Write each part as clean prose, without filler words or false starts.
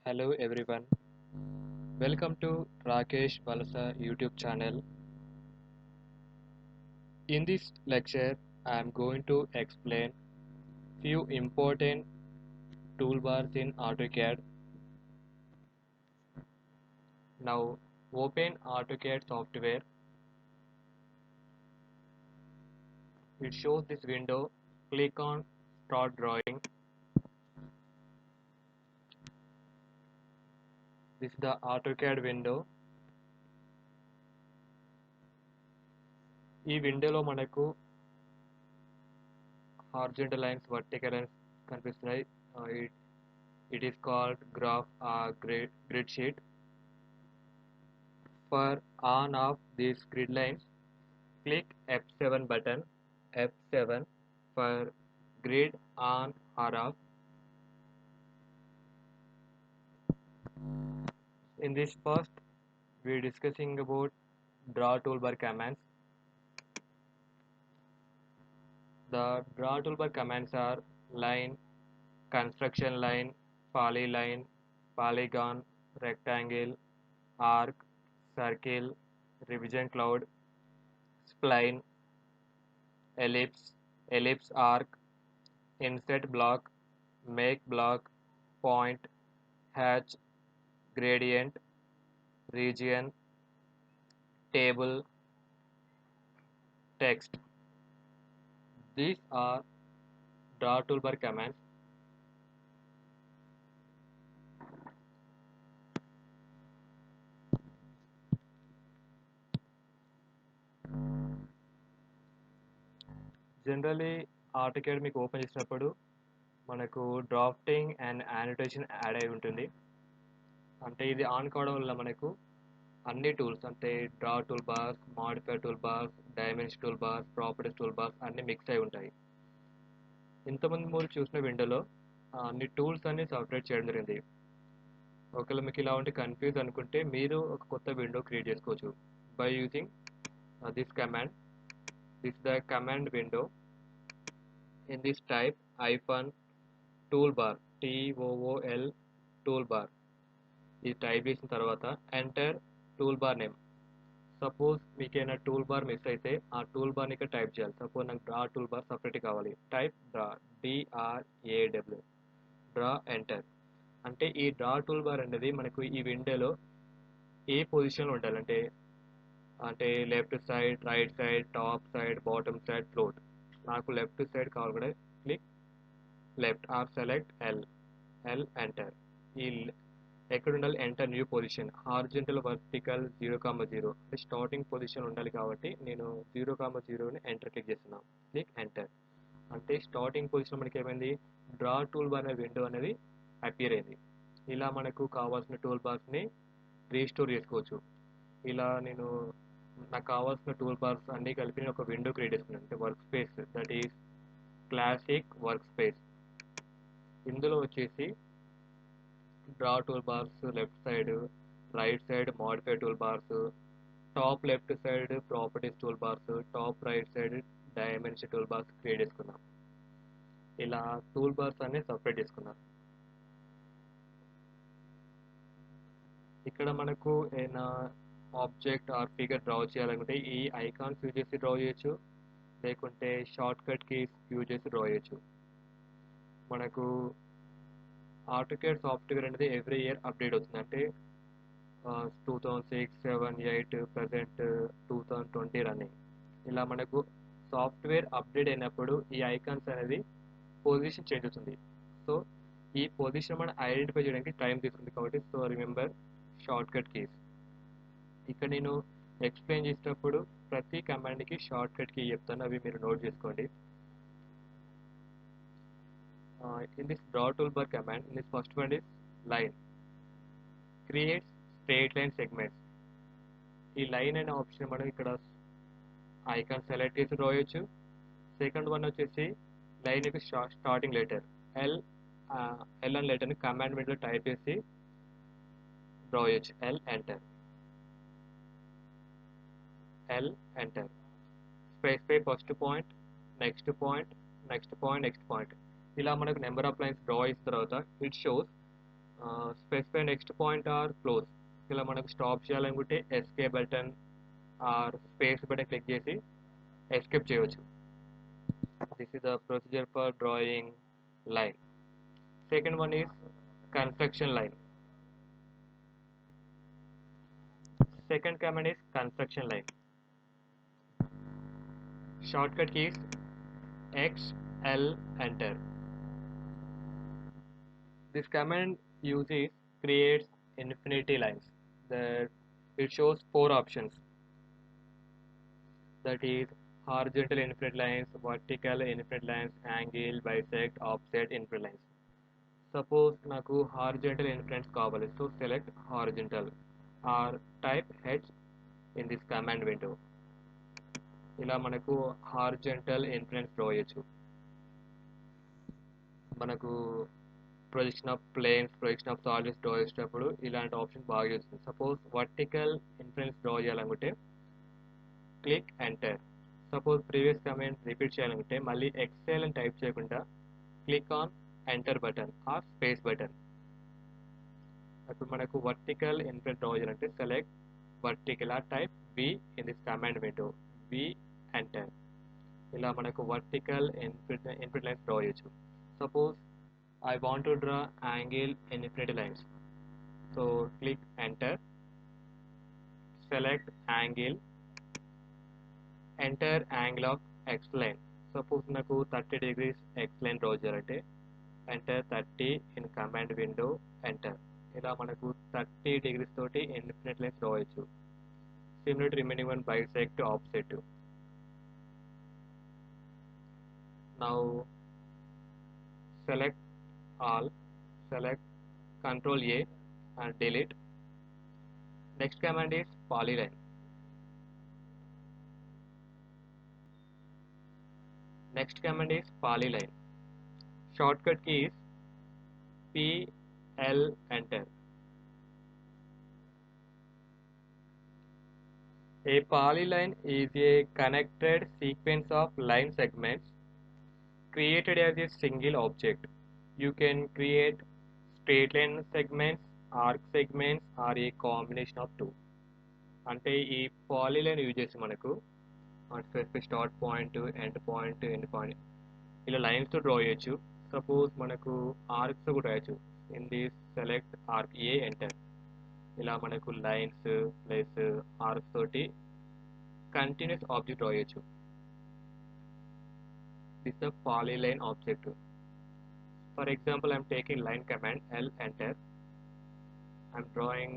Hello everyone, welcome to Rakesh Valasa YouTube channel. In this lecture, I am going to explain few important toolbars in AutoCAD. Now open AutoCAD software. It shows this window. Click on Start Drawing. This is the AutoCAD window. ఈ విండోలో మనకు horizontal lines, vertical lines కనిపిస్తున్నాయి. It is called graph grid sheet. For on off these grid lines, click F7 button. F7 for grid on or off. In this first, we are discussing about draw toolbar commands. The draw toolbar commands are line, construction line, polyline, polygon, rectangle, arc, circle, revision cloud, spline, ellipse arc, insert block, make block, point, hatch, gradient, region, table, text. These are draw toolbar commands. Generally AutoCAD మీకు open చేసినప్పుడు మనకు drafting and యానిటేషన్ add అయి ఉంటుంది. అంటే ఇది on కావడం వల్ల మనకు అన్ని టూల్స్ అంటే draw tool bars, modify tool bars, dimension tool bars, properties tool bars అన్నీ మిక్స్ అయి ఉంటాయి. ఇంతకుముందు మీరు చూసిన విండోలో అన్ని టూల్స్ అన్ని సపరేట్ చేయడం జరిగింది. ఒకవేళ మీకు ఇలా ఉంటే కన్ఫ్యూజ్ అనుకుంటే మీరు ఒక కొత్త విండో క్రియేట్ చేసుకోవచ్చు by using this command. This the command window. In this type toolbar TOOL toolbar ఇది టైప్ చేసిన తర్వాత ఎంటర్ టూల్బార్ నేమ్. సపోజ్ మీకైనా టూల్బార్ మిస్ అయితే ఆ టూల్బార్ని ఇక్కడ టైప్ చేయాలి. సపోజ్ నాకు డ్రా టూల్బార్ సపరేట్ కావాలి. Type draw DRAW draw enter. అంటే ఈ డ్రా టూల్బార్ అనేది మనకు ఈ విండోలో ఏ పొజిషన్లో ఉండాలంటే అంటే left side, right side, top side, bottom side, float. నాకు లెఫ్ట్ సైడ్ కావాలి కూడా click left or select L enter. ఈ ఎక్కడ ఉండాలి enter new position horizontal vertical 0,0 అంటే స్టార్టింగ్ పొజిషన్ ఉండాలి కాబట్టి నేను 0,0ని ఎంటర్ క్లిక్ చేస్తున్నాను. క్లిక్ ఎంటర్ అంటే స్టార్టింగ్ పొజిషన్ మనకి ఏమైంది డ్రా టూల్ బార్ అనే విండో అనేది అపియర్ అయింది. ఇలా మనకు కావాల్సిన టూల్ బార్స్ని రీస్టోర్ చేసుకోవచ్చు. ఇలా నాకు కావాల్సిన టూల్ బార్స్ అన్నీ కలిపి నేను ఒక విండో క్రియేట్ చేసుకున్నాను. అంటే work space that is classic work space. ఇందులో వచ్చేసి draw tool bars left side, right side modify tool bars, top left side properties tool bars, top right side dimension tool bars create చేసుకున్నాం. ఇలా tool bars అన్ని separate చేసుకున్నాం. ఇక్కడ మనకు ఏదైనా object or figure draw చేయాలనుకుంటే ఈ ఐకాన్స్ యూజ్ చేసి డ్రా చేయొచ్చు, లేకుంటే షార్ట్ కట్ కీస్ యూజ్ చేసి డ్రా చేయొచ్చు. మనకు ఆటోకేడ్ సాఫ్ట్వేర్ అనేది ఎవ్రీ ఇయర్ అప్డేట్ అవుతుంది. అంటే 2006, 7, 8 ప్రజెంట్ 2020 రన్నింగ్. ఇలా మనకు సాఫ్ట్వేర్ అప్డేట్ అయినప్పుడు ఈ ఐకాన్స్ అనేది పొజిషన్ చేంజ్ అవుతుంది. సో ఈ పొజిషన్ మనం ఐడెంటిఫై చేయడానికి టైం తీసుకుంది కాబట్టి so remember short cut keys. ఇక్కడ నేను ఎక్స్ప్లెయిన్ చేసేటప్పుడు ప్రతి కమాండ్కి షార్ట్ కట్ కీ చెప్తాను, అవి మీరు నోట్ చేసుకోండి. In this draw toolbar command, in this first one is line, creates straight line segments. ఈ లైన్ అనే ఆప్షన్ మనం ఇక్కడ ఐకాన్ సెలెక్ట్ చేసి డ్రా చేయొచ్చు. సెకండ్ వన్ వచ్చేసి లైన్ యొక్క స్టార్టింగ్ లెటర్ ఎల్ అని లెటర్ని కమాండ్ విండోలో టైప్ చేసి డ్రా చేయొచ్చు. L enter specify first point, next point, next point, next point. ఇలా మనకు నెంబర్ ఆఫ్ లైన్స్ డ్రా చేసిన తర్వాత it shows specify next point or close. ఇలా మనకు స్టాప్ చేయాలనుకుంటే escape button or space button click చేసి ఎస్కేప్ చేయవచ్చు. This is the procedure for drawing line. Second one is construction line. Second command is construction line. Shortcut keys X, L, enter. This command uses creates infinity lines. That it shows four options. That is horizontal infinite lines, vertical infinite lines, angle, bisect, offset infinite lines. Suppose నాకు horizontal infinite కావాలి, so select horizontal or type H in this command window. ఇలా మనకు horizontal influence draw చేయొచ్చు. మనకు projection of planes, projection of solids draw చేసేటప్పుడు ఇలాంటి option బాగా చేస్తుంది. సపోజ్ వర్టికల్ ఇన్ఫ్లుయెన్స్ డ్రా చేయాలనుకుంటే click enter. Suppose previous command repeat చేయాలనుకుంటే మళ్ళీ ఎక్సెల్ అని టైప్ చేయకుండా click on enter button or space button. అప్పుడు మనకు వర్టికల్ ఇన్ఫ్లుయెన్స్ డ్రా చేయాలంటే select vertical or type V in this command window, V enter. ఇలా మనకు వర్టికల్ ఇన్ఫినిటీ లైన్స్ డ్రా చేయొచ్చు. Suppose I want to draw angle infinity lines, so click enter, select angle, enter angle of X line. Suppose నాకు 30 degrees X line draw చేయాలంటే enter 30 in command window, enter. ఇలా మనకు 30 degrees తోటి infinity lines draw చేయొచ్చు. Similar to remaining one bisect offset. Now select all, select Control A and delete. Next command is polyline. Next command is polyline. Shortcut key is P, L, enter. A polyline is a connected sequence of line segments created as a single object. You can create straight line segments, arc segments, or a combination of two. అంటే ఈ polyline use చేసి మనకు specific start point, end point, end point ఇలా లైన్స్తో draw చేయొచ్చు. Suppose మనకు ఆర్క్స్తో కూడా రాయొచ్చు. In this select arc A, enter. ఇలా మనకు లైన్స్ ప్లస్ ఆర్క్స్ తోటి కంటిన్యూస్ ఆబ్జెక్ట్ డ్రా చేయొచ్చు. This the polyline object. For example I'm taking line command, L, enter. I'm drawing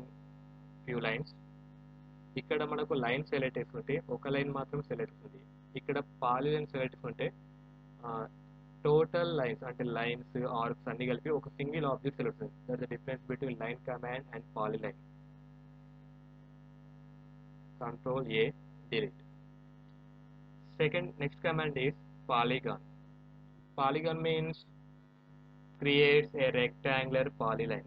few lines. ఇక్కడ మనకు లైన్ సెలెక్ట్ చేసుకుంటే ఒక లైన్ మాత్రం select అవుతుంది. ఇక్కడ పాలీలైన్ సెలెక్ట్ చేసుకుంటే టోటల్ లైన్స్ అంటే లైన్స్, ఆర్క్స్ అన్ని కలిపి ఒక సింగిల్ ఆబ్జెక్ట్ సెలెక్ట్ అవుతుంది. That the difference between line command and polyline. Control A, delete. Next command is polygon. Polygon means creates a rectangular polyline.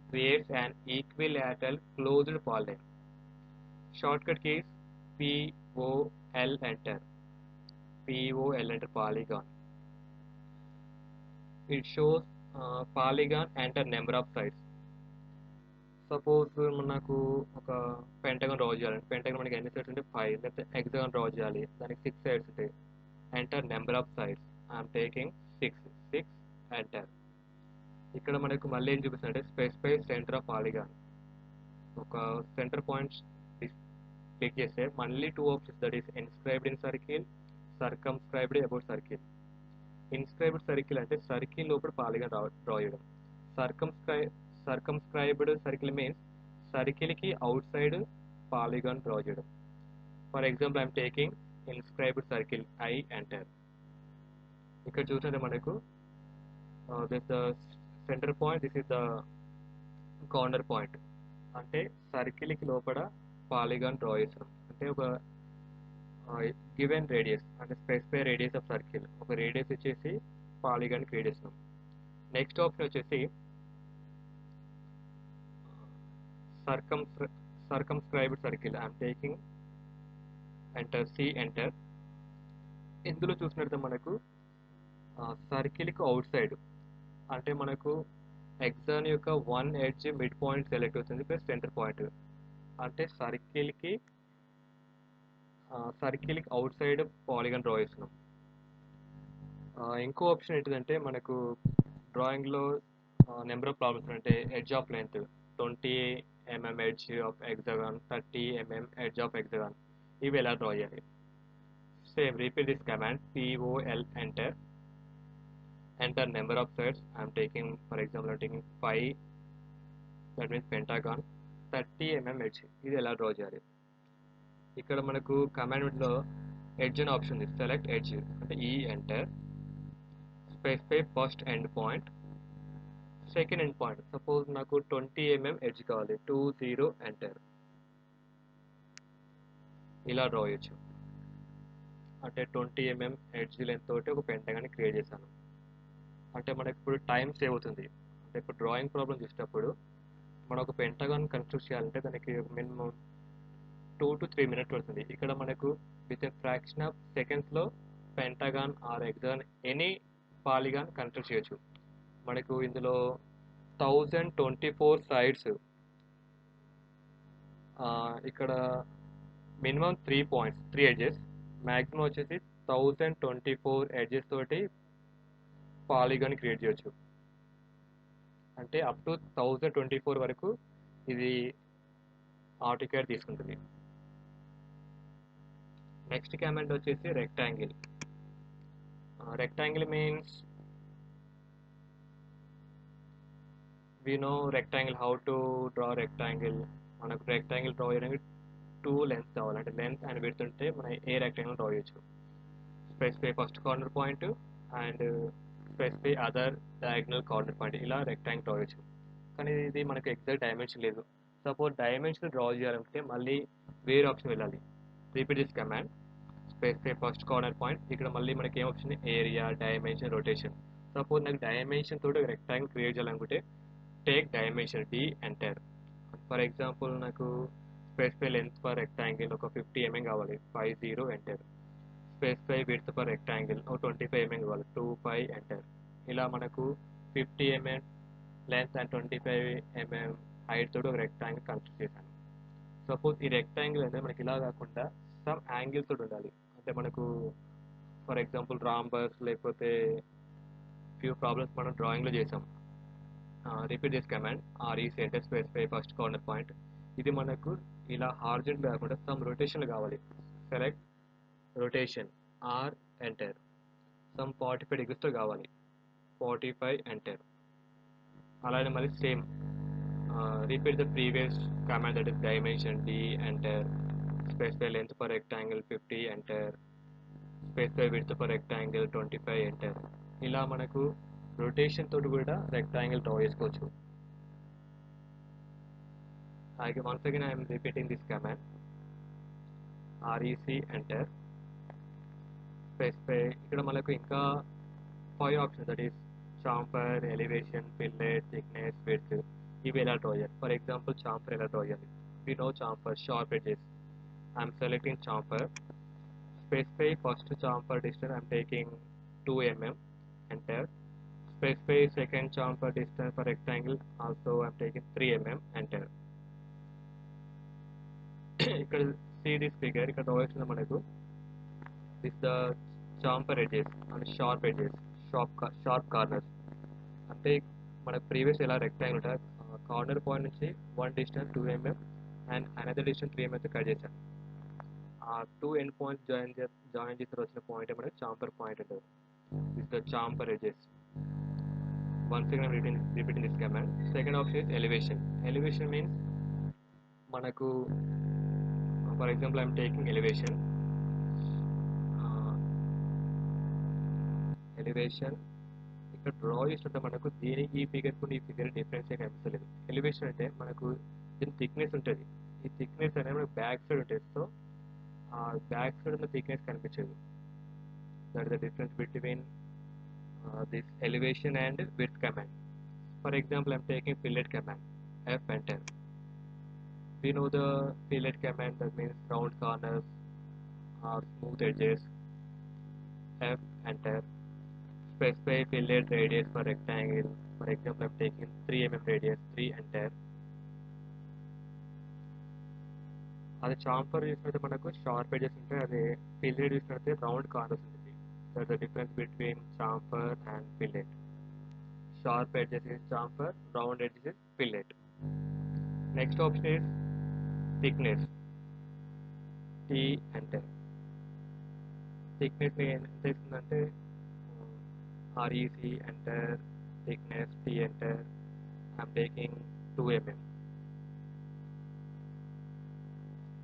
Creates an equilateral closed polyline. Shortcut keys P, O, L, enter. P, O, L, enter polygon. It shows polygon and a number of sides. Suppose మనకు ఒక pentagon draw చేయాలి. Pentagon మనకి ఎన్ని sides ఉంటే 5, లేకపోతే hexagon draw చేయాలి, దానికి 6 sides ఉంటాయి. Enter number of sides, I'm taking 6 enter. ఇక్కడ మనకు మళ్ళీ ఏం చూపిస్తుందంటే స్పెసిఫై సెంటర్ ఆఫ్ పాలిగాన్. ఒక సెంటర్ పాయింట్స్ క్లిక్ చేస్తే మళ్ళీ 2 options, that is inscribed in circle, circumscribed about circle. Inscribed circle అంటే సర్కిల్ లోపల పాలిగాన్ డ్రా చేయడం. సర్కంస్క్రైబ్డ్ సర్కిల్ మీన్స్ సర్కిల్కి అవుట్ సైడ్ పాలిగాన్ డ్రా చేయడం. For example I'm taking inscribed circle, I, enter. ఇక్కడ చూసినట్టే మనకు this the centre point, this is the corner point. అంటే సర్కిల్కి లోపల పాలిగాన్ డ్రా చేస్తున్నాం. అంటే ఒక గివెన్ రేడియస్ అంటే స్పెసిఫై రేడియస్ ఆఫ్ సర్కిల్, ఒక రేడియస్ ఇచ్చేసి పాలిగాన్ క్రియేట్ చేస్తున్నాం. నెక్స్ట్ ఆప్షన్ వచ్చేసి circumscribed circle. I'm taking enter, C, enter. ఇందులో చూసినట్టు మనకు సర్కిల్కి అవుట్ సైడ్ అంటే మనకు హెక్సాన్ యొక్క one edge mid point select అవుతుంది ప్లస్ సెంటర్ పాయింట్. అంటే సర్కిల్కి అవుట్ సైడ్ పాలిగన్ డ్రా చేస్తున్నాం. ఇంకో ఆప్షన్ ఏంటిదంటే మనకు డ్రాయింగ్లో నెంబర్ ఆఫ్ ప్రాబ్లమ్స్ అంటే edge of length 20 mm edge of hexagon, 30 mm edge of hexagon, ఇవి ఎలా డ్రా చేయాలి? Same repeat this command pol enter number of sides. I'm taking, for example, I'm taking 5, that means pentagon, 30 mm edge. ఇది ఎలా draw చేయాలి? ఇక్కడ మనకు command లో edge అనే ఆప్షన్ ఉంది. సెలెక్ట్ ఎడ్జ్ అంటే ఈ enter, specify first end point, second end point. Suppose నాకు 20 mm ఎడ్జ్ కావాలి, 20 ఎంటర్. ఇలా డ్రా చేయొచ్చు. అంటే 20 mm ఎడ్జ్ లెంత్ తోటి ఒక పెంటగాన్ క్రియేట్ చేశాను. అంటే మనకి ఇప్పుడు టైం సేవ్ అవుతుంది. అంటే ఇప్పుడు డ్రాయింగ్ ప్రాబ్లం చేసేటప్పుడు మనం ఒక పెంటగాన్ కన్స్ట్రక్ట్ చేయాలంటే దానికి మినిమం 2 to 3 minutes పడుతుంది. ఇక్కడ మనకు విత్ ఇన్ ఫ్రాక్షన్ ఆఫ్ సెకండ్స్లో pentagon or hexagon any polygon construct చేయొచ్చు. మనకు ఇందులో 1024 సైడ్స్, ఇక్కడ మినిమం 3 పాయింట్స్, 3 ఎడ్జెస్, మ్యాక్సిమం వచ్చేసి 1024 ఎడ్జెస్ తోటి పాలిగాన్ క్రియేట్ చేయొచ్చు. అంటే అప్ టు 1024 వరకు ఇది ఆటోకేడ్ తీసుకుంటుంది. నెక్స్ట్ కమాండ్ వచ్చేసి rectangle. Rectangle means we know rectangle, how to draw rectangle. మనకు రెక్టాంగిల్ డ్రా చేయడానికి 2 లెన్స్ కావాలి. అంటే లెంత్ అండ్ విడ్త్ ఉంటే మనం ఏ రెక్టాంగిల్ డ్రా చేయొచ్చు. Specify first corner point and specify other diagonal corner point. ఇలా రెక్టాంగిల్ డ్రా చేయొచ్చు. కానీ ఇది మనకు ఎగ్జాక్ట్ డైమెన్షన్ లేదు. సపోజ్ డైమెన్షన్ డ్రా చేయాలంటే మళ్ళీ వేరే ఆప్షన్ వెళ్ళాలి. Repeat this command specify first corner point. ఇక్కడ మళ్ళీ మనకి ఏం ఆప్షన్? Area, dimension, rotation. సపోజ్ నాకు డైమెన్షన్ తోటి రెక్టాంగిల్ క్రియేట్ చేయాలనుకుంటే take dimension D enter. For example నాకు స్పెసిఫై లెంత్ ఫర్ రెక్టాంగిల్ ఒక 50 mm కావాలి, 50 enter. Specify width for rectangle ఒక 25 mm కావాలి, 25 ఎంటర్. ఇలా మనకు 50 mm length and 25 mm height తోటి ఒక రెక్టాంగిల్ కన్స్ట్రక్ట్ చేశాను. సపోజ్ ఈ రెక్టాంగిల్ అనేది మనకి ఇలా కాకుండా సమ్ యాంగిల్ తోటి ఉండాలి. అంటే మనకు ఫర్ ఎగ్జాంపుల్ రాంబస్ లేకపోతే ఫ్యూ ప్రాబ్లమ్స్ మనం డ్రాయింగ్లో చేసాం. Repeat this command REC enter specify first corner point. ఇది మనకు ఇలా హార్జెంట్ కాకుండా సమ్ రొటేషన్ కావాలి. Select rotation or enter. Some 45 degrees కావాలి, 45 ఎంటర్. అలానే మళ్ళీ same repeat the previous command, that is dimension D enter. Specify length for rectangle 50 enter. Specify width for rectangle 25 enter. ఇలా మనకు రొటేషన్ తోటి కూడా rectangle draw చేసుకోవచ్చు. once again I am repeating this command REC enter specify. ఇక్కడ మనకు ఇంకా 5 options, that is chamfer, elevation, fillet, thickness, width. ఇవి ఎలా డ్రా చేయాలి? ఫర్ ఎగ్జాంపుల్ చాంఫర్ ఎలా డ్రా చేయాలి? we know chamfer sharp edges. I am selecting chamfer. Specify first chamfer distance, I am taking 2 mm enter. Specify second chamfer distance for rectangle, also I am taking 3 mm enter. ఇక్కడ see this figure, ఇక్కడ draw చేస్తున్న మనకు this the chamfer edges and sharp edges, sharp corners. అంటే మనకు previous ఎలా rectangle ఉంటుంది, corner point నుంచి 1 distance 2 mm and another distance 3 mm cut చేశాను. ఆ 2 ఎండ్ పాయింట్స్ జాయిన్ చేసి వచ్చిన పాయింట్ మనకి చాంపర్ పాయింట్ ఉంటుంది. This the చాంపర్ edges. once again I'm repeating this command. Second option is elevation. Elevation means మనకు for example I'm taking elevation. elevation ఇక్కడ draw చేస్తుంటే మనకు దీనికి ఈ ఫిగర్ కు ఈ ఫిగర్ డిఫరెన్స్ ఏ కనిపించలేదు. ఎలివేషన్ అంటే మనకు దీని థిక్నెస్ ఉంటుంది. ఈ థిక్నెస్ అనేది మనకు బ్యాక్ సైడ్ ఉంటుంది. సో ఆ బ్యాక్ సైడ్ ఉన్న థిక్నెస్ కనిపించదు. That is the difference between this elevation and width command. For example, I'm taking fillet command, F enter. We know the fillet command, that means round corners or smooth edges, F enter. specify fillet radius for rectangle. For example, I'm taking 3 mm radius, 3 enter. అది chamfer చూసినట్టు మనకు sharp edges ఉంటాయి, అదే fillet చూసినట్టు round corners ఉంటుంది. That the difference between chamfer and fillet. Sharp edges is chamfer, round edges is fillet. Next option is thickness. T enter. Thickness ఎంత ఇస్తుందంటే REC enter, thickness T enter. I'm taking 2 mm.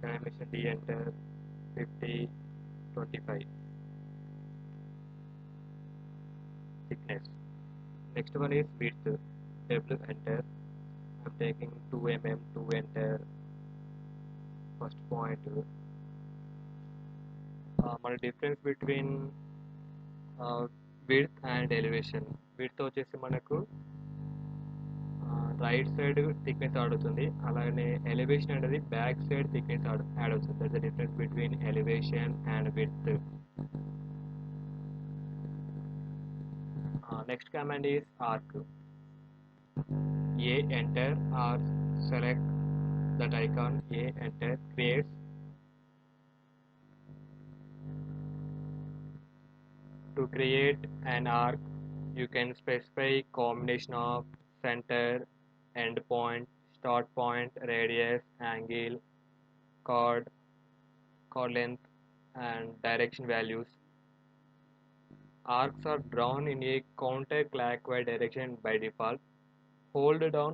Dimension D enter, 50, 25. Thickness. Next one is width. W enter. I'm taking 2 mm, 2 enter. First point. మన difference between width and elevation. Width వచ్చేసి మనకు right side thickness add అవుతుంది, అలాగే elevation అనేది back side thickness add అవుతుంది. That's the difference between elevation and width. Next command is arc. A enter or select that icon. A enter creates to create an arc. You can specify combination of center, end point, start point, radius, angle, chord length, and direction values. Arcs are drawn in a counterclockwise direction by default. Hold down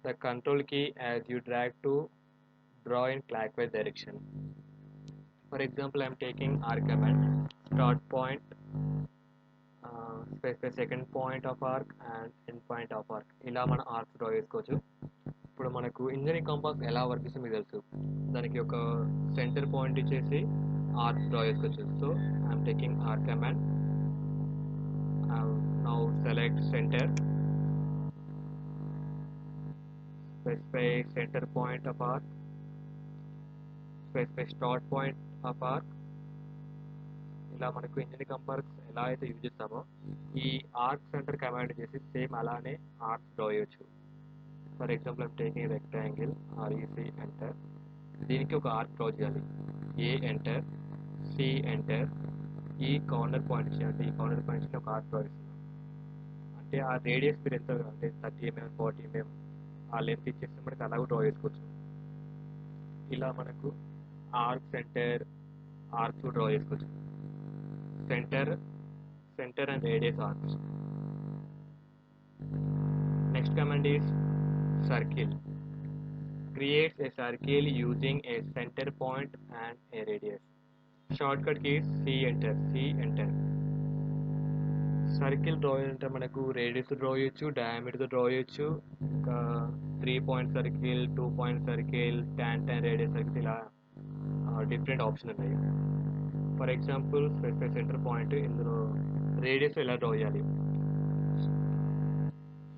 the control key as you drag to draw in clockwise direction. For example, I am taking arc command. Start point, specify second point of arc and end point of arc. ఇలా మన arcs draw చేసుకోవచ్చు. ఇప్పుడు మనకు engineering compass ఎలా work చేస్తే మీకు తెలుసు. దానికి ఒక సెంటర్ పాయింట్ ఇచ్చేసి ఆర్క్స్ డ్రా చేసుకోవచ్చు. So I'm taking arc command. Now select centre, specify center point of arc, specify start point of arc. ఇలా మనకు ఇంజనీరింగ్ కంపాస్ ఎలా అయితే యూజ్ చేస్తామో ఈ ఆర్క్ సెంటర్ కమాండ్ చేసి సేమ్ అలానే ఆర్క్స్ డ్రా చేయొచ్చు. For example I'm taking rectangle, REC enter. దీనికి ఒక ఆర్క్ డ్రా చేయాలి. A enter, C enter. ఈ కార్నర్ పాయింట్ అంటే ఈ కార్నర్ పాయింట్స్ని ఒక ఆర్క్ డ్రా చేస్తున్నాం. అంటే ఆ రేడియస్ మీరు ఎంత అంటే 30 mm, 40 mm ఆ లెంత్ ఇచ్చేస్తే మనకి అలాగ డ్రా చేసుకోవచ్చు. ఇలా మనకు ఆర్క్ సెంటర్ ఆర్క్స్ డ్రా చేసుకోవచ్చు. Centre and radius arcs. Next command is circle. Creates a circle using a center point and a radius. Shortcut keys C enter, C enter. Circle draw అంటే మనకు radius draw చేయొచ్చు, diameter draw చేయొచ్చు, ఇంకా 3 point circle, 2 point circle, tan radius circle, ఇలా different option ఉన్నాయి. For example specify centre point, ఇందులో radius ఎలా draw చేయాలి.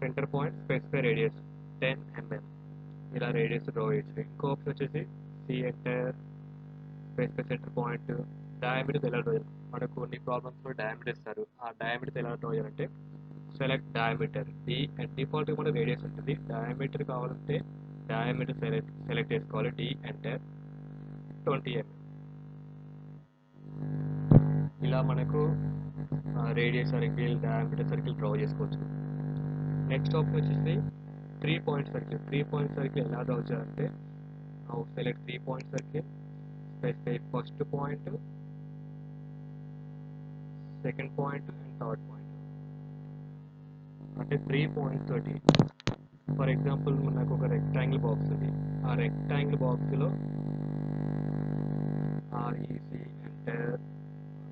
Centre point specify radius 10 mm, ఇలా రేడియస్ డ్రా చేయొచ్చు. ఇంకో ఆప్షన్ వచ్చేసి C enter, specify centre point, diameter ఎలా డ్రా చేయాలి. మనకు కొన్ని ప్రాబ్లమ్స్లో డయామీటర్ ఇస్తారు, ఆ డయామీటర్ ఎలా డ్రా చేయాలంటే సెలెక్ట్ డయామీటర్. డిఫాల్ట్గా మన రేడియస్ ఉంటుంది, డయామీటర్ కావాలంటే డయామీటర్ సెలెక్ట్ చేసుకోవాలి. D enter, 20 mm. ఇలా మనకు radius circle, diameter circle draw చేసుకోవచ్చు. నెక్స్ట్ ఆప్షన్ వచ్చేసి 3 పాయింట్ సర్కిల్. 3 పాయింట్ సర్కిల్ ఎలా డ్రా చేయాలంటే select 3 point circle, specify first point, second point and third point. అంటే 3 పాయింట్స్ తోటి ఫర్ ఎగ్జాంపుల్ నాకు ఒక రెక్టాంగిల్ బాక్స్ ఉంది. ఆ రెక్టాంగిల్ బాక్స్లో REC enter,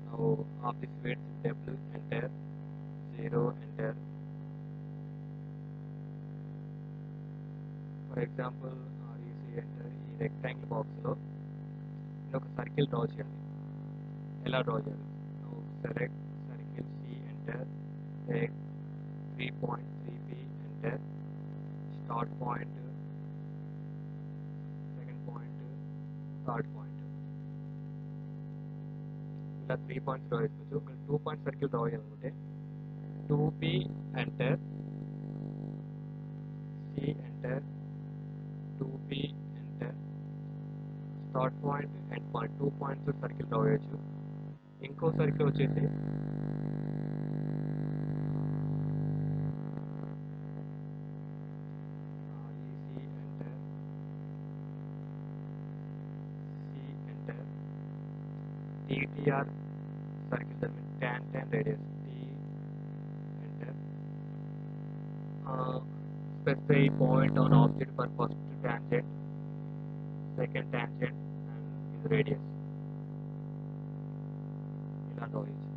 now of this width W enter, 0 enter. For example REC enter. ఈ rectangle బాక్స్లో నేను ఒక సర్కిల్ డ్రా చేయాలి. ఎలా డ్రా చేయాలి. Now select circle, C enter, take 3.3p enter, start point, second point, third point. ఇలా 3 points draw చేసుకోవచ్చు. ఒక 2 పాయింట్ సర్కిల్ డ్రా చేయాలనుకుంటే 2B enter, C enter, 2B enter, start point end point 2 points circle draw చేయొచ్చు. ఇంకో circle వచ్చేసి ఈ C enter, TTR circle that means tan radius, T enter, specify point on object for first tangent, second tangent and his radius. ఇలా draw చేయొచ్చు.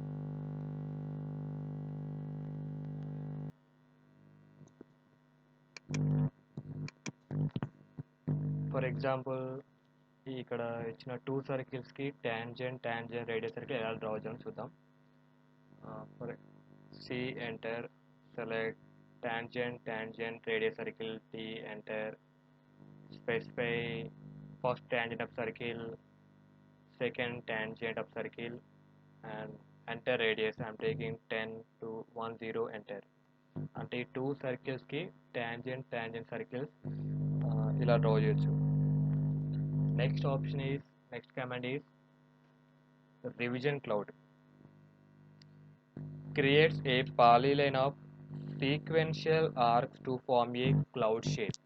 For example ఇక్కడ ఇచ్చిన 2 సర్కిల్స్కి tangent radius circle ఎలా డ్రా చేయాలో చూద్దాం. For C enter, select tangent radius circle, T enter, specify first tangent of circle, second tangent of circle and enter radius. I'm taking 10 to 10 enter. అంటే ఈ 2 సర్కిల్స్కి tangent circles ఇలా draw చేయొచ్చు. Next command is revision cloud. Creates a polyline of sequential arcs to form a cloud shape.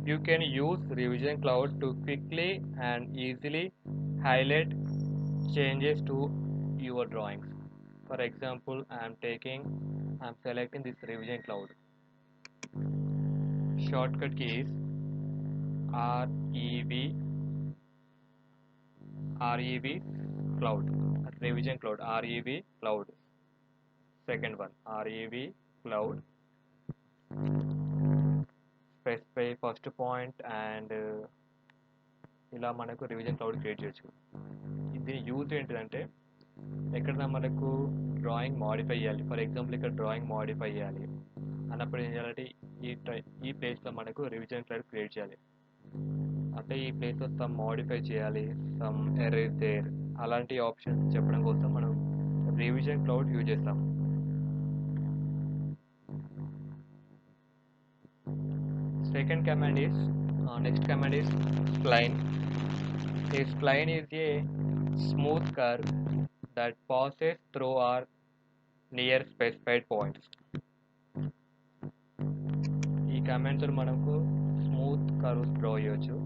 You can use revision cloud to quickly and easily highlight changes to your drawings. For example, I'm selecting this revision cloud. Shortcut key is REV cloud, revision cloud, REV cloud. Second one, REV cloud. Specify first point and ఇలా మనకు revision cloud create చేయొచ్చు. దీని use ఏంటిదంటే ఎక్కడైనా మనకు drawing modify చేయాలి, for example ఇక్కడ drawing modify చేయాలి అన్నప్పుడు ఏం చేయాలంటే ఈ ప్లేస్లో మనకు రివిజన్ క్లౌడ్ క్రియేట్ చేయాలి. అంటే ఈ ప్లేస్లో సమ్ మాడిఫై చేయాలి, సమ్ ఎర్రర్ దేర్, అలాంటి ఆప్షన్స్ చెప్పడం కోసం మనం రివిజన్ క్లౌడ్ యూజ్ చేస్తాం. Next command is spline. A spline is a smooth curve that passes through or near specified points. ఈ కమాండ్స్ మనకు స్మూత్ కర్వ్స్ డ్రా చేయొచ్చు.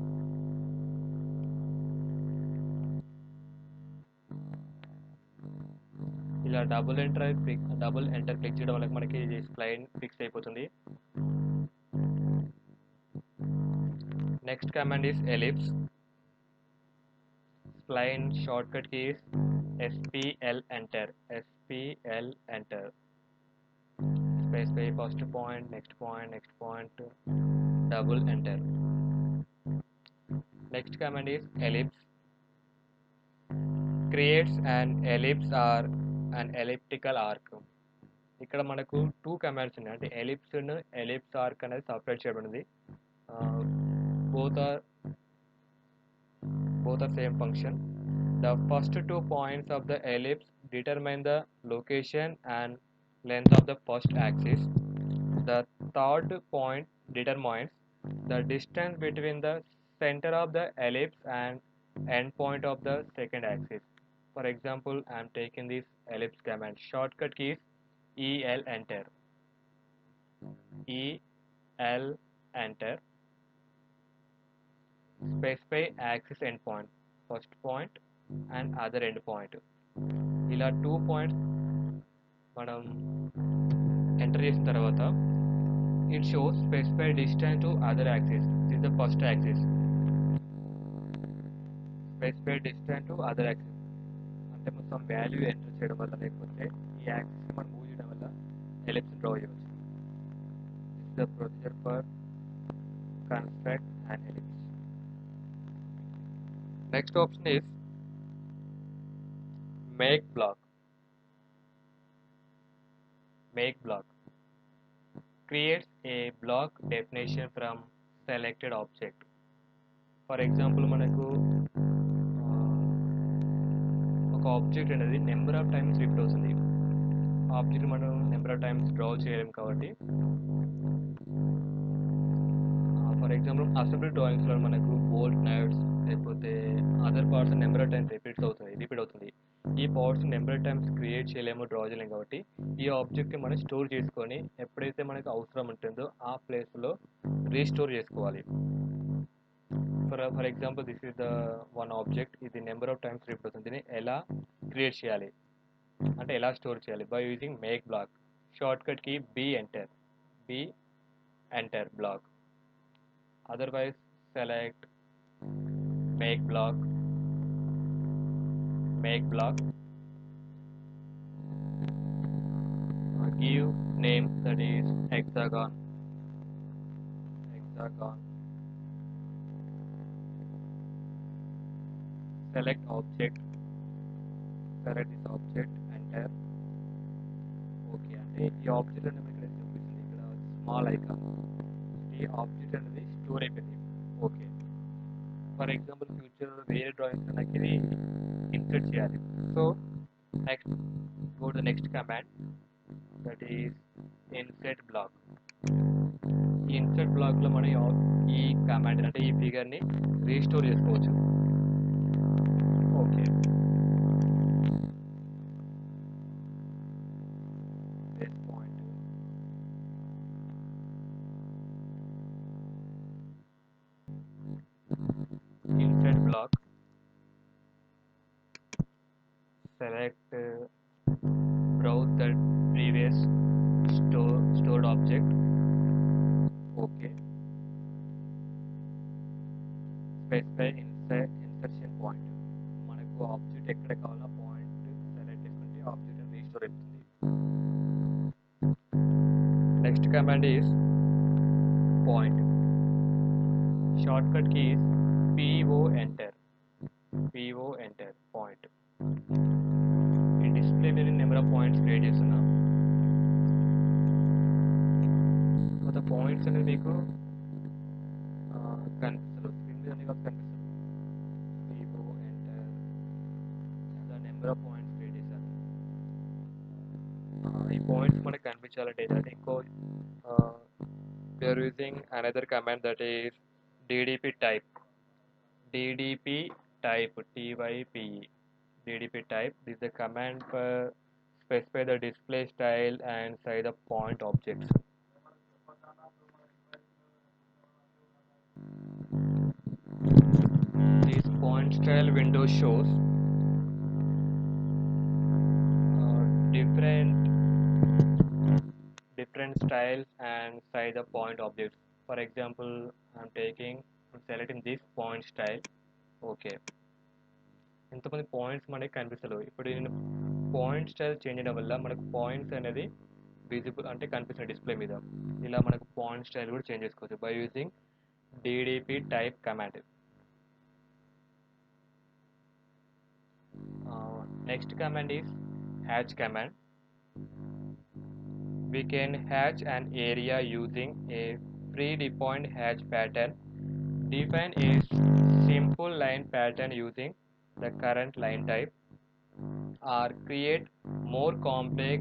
ఇలా డబుల్ ఎంటర్ క్లిక్ చేయడం వల్ల మనకి స్ప్లైన్ ఫిక్స్ అయిపోతుంది. Next command is ellipse. Spline shortcut key is SPL enter. Specify first point, next point, double enter. Next command is ellipse. Creates an ellipse or an elliptical arc. ఇక్కడ మనకు 2 commands ఉన్నాయి, అంటే ellipse arc అనేది separate చేయబడింది. both are same function. The first 2 points of the ellipse determine the location and length of the first axis. The third point determines the distance between the center of the ellipse and end point of the second axis. For example, I am taking this ellipse command. Shortcut key is EL enter. Specify axis end point, first point and other end point. ఇలా 2 points మనం enter చేసిన తర్వాత it shows specify distance to other axis. This is the first axis. Specify distance to other axis అంటే మొత్తం value enter చేయడం వల్ల లేకపోతే ఈ యాక్సిస్ మనం మూవ్ చేయడం వల్ల ఎలిప్స్ డ్రా చేయవచ్చు. This is the procedure for construct an ellipse. Next option is make block. Creates a block definition from selected object. For example, మనకు ఒక ఆబ్జెక్ట్ అనేది నెంబర్ ఆఫ్ టైమ్స్ రిపీట్ అవుతుంది. Object మనం number of times draw చేయలేం కాబట్టి for example assembly డ్రాయింగ్స్లో మనకు bolt nuts లేకపోతే other parts number of times repeat అవుతుంది. ఈ parts number of times create చేయలేము, డ్రా చేయలేము కాబట్టి ఈ ఆబ్జెక్ట్ని మనం స్టోర్ చేసుకొని ఎప్పుడైతే మనకు అవసరం ఉంటుందో ఆ ప్లేస్లో రీస్టోర్ చేసుకోవాలి. For example this is the one object, ఇది నెంబర్ ఆఫ్ టైమ్స్ రిపీట్ అవుతుంది. దీన్ని ఎలా క్రియేట్ చేయాలి అంటే ఎలా స్టోర్ చేయాలి? By using make block. Shortcut key B enter block. Otherwise, select make block, give name that is hexagon, select this object, enter. Okay అంటే ఈ ఆబ్జెక్ట్ అనేది ఇక్కడ చూపిస్తుంది, ఇక్కడ స్మాల్ ఐకాన్. ఈ ఆబ్జెక్ట్ అనేది స్టోర్ అయిపోయింది. ఓకే, ఫర్ ఎగ్జాంపుల్ ఫ్యూచర్ వేరే డ్రాయింగ్స్ నాకు ఇది ఇన్సర్ట్ చేయాలి. So next go to next command that is insert block. ఈ ఇన్సర్ట్ బ్లాక్లో మనం ఈ కమాండ్ అంటే ఈ ఫిగర్ని రీస్టోర్ చేసుకోవచ్చు. Okay, base point insert block, select browse the previous stored object. Okay, specify insertion point. మనకు ఆబ్జెక్ట్ ఎక్కడ కావాలో పాయింట్ సెలెక్ట్ చేసుకుంటే ఆబ్జెక్ట్ రీస్టోర్ అవుతుంది. Next command is point. Shortcut key is PO enter point. ఈ display మీద number of points create చేస్తున్నా. కొత్త points అనేది మీకు కనిపిస్తారు, స్క్రీన్ మీద అనేది కనిపిస్తుంది. PO enter the number of points create చేశాను. ఈ పాయింట్స్ మనకు కనిపించాలంటే ఏంటంటే ఇంకో we are using another command that is ddp type. type ddp type. This is the command for specify the display style and size of point objects. This point style window shows different styles and size of point objects. For example, I'm selecting this point style. Okay, ఎంతమంది points మనకి కనిపిస్తలేవు. ఇప్పుడు నేను point style change చేయడం వల్ల మనకు points అనేది visible అంటే కనిపిస్తుంది డిస్ప్లే మీద. ఇలా మనకు పాయింట్ స్టైల్ కూడా చేంజ్ చేసుకోవచ్చు by using ddp type command. Next command is hatch command. We can hatch an area using a predefined hatch pattern. Define a simple line pattern using the current line type, or create more complex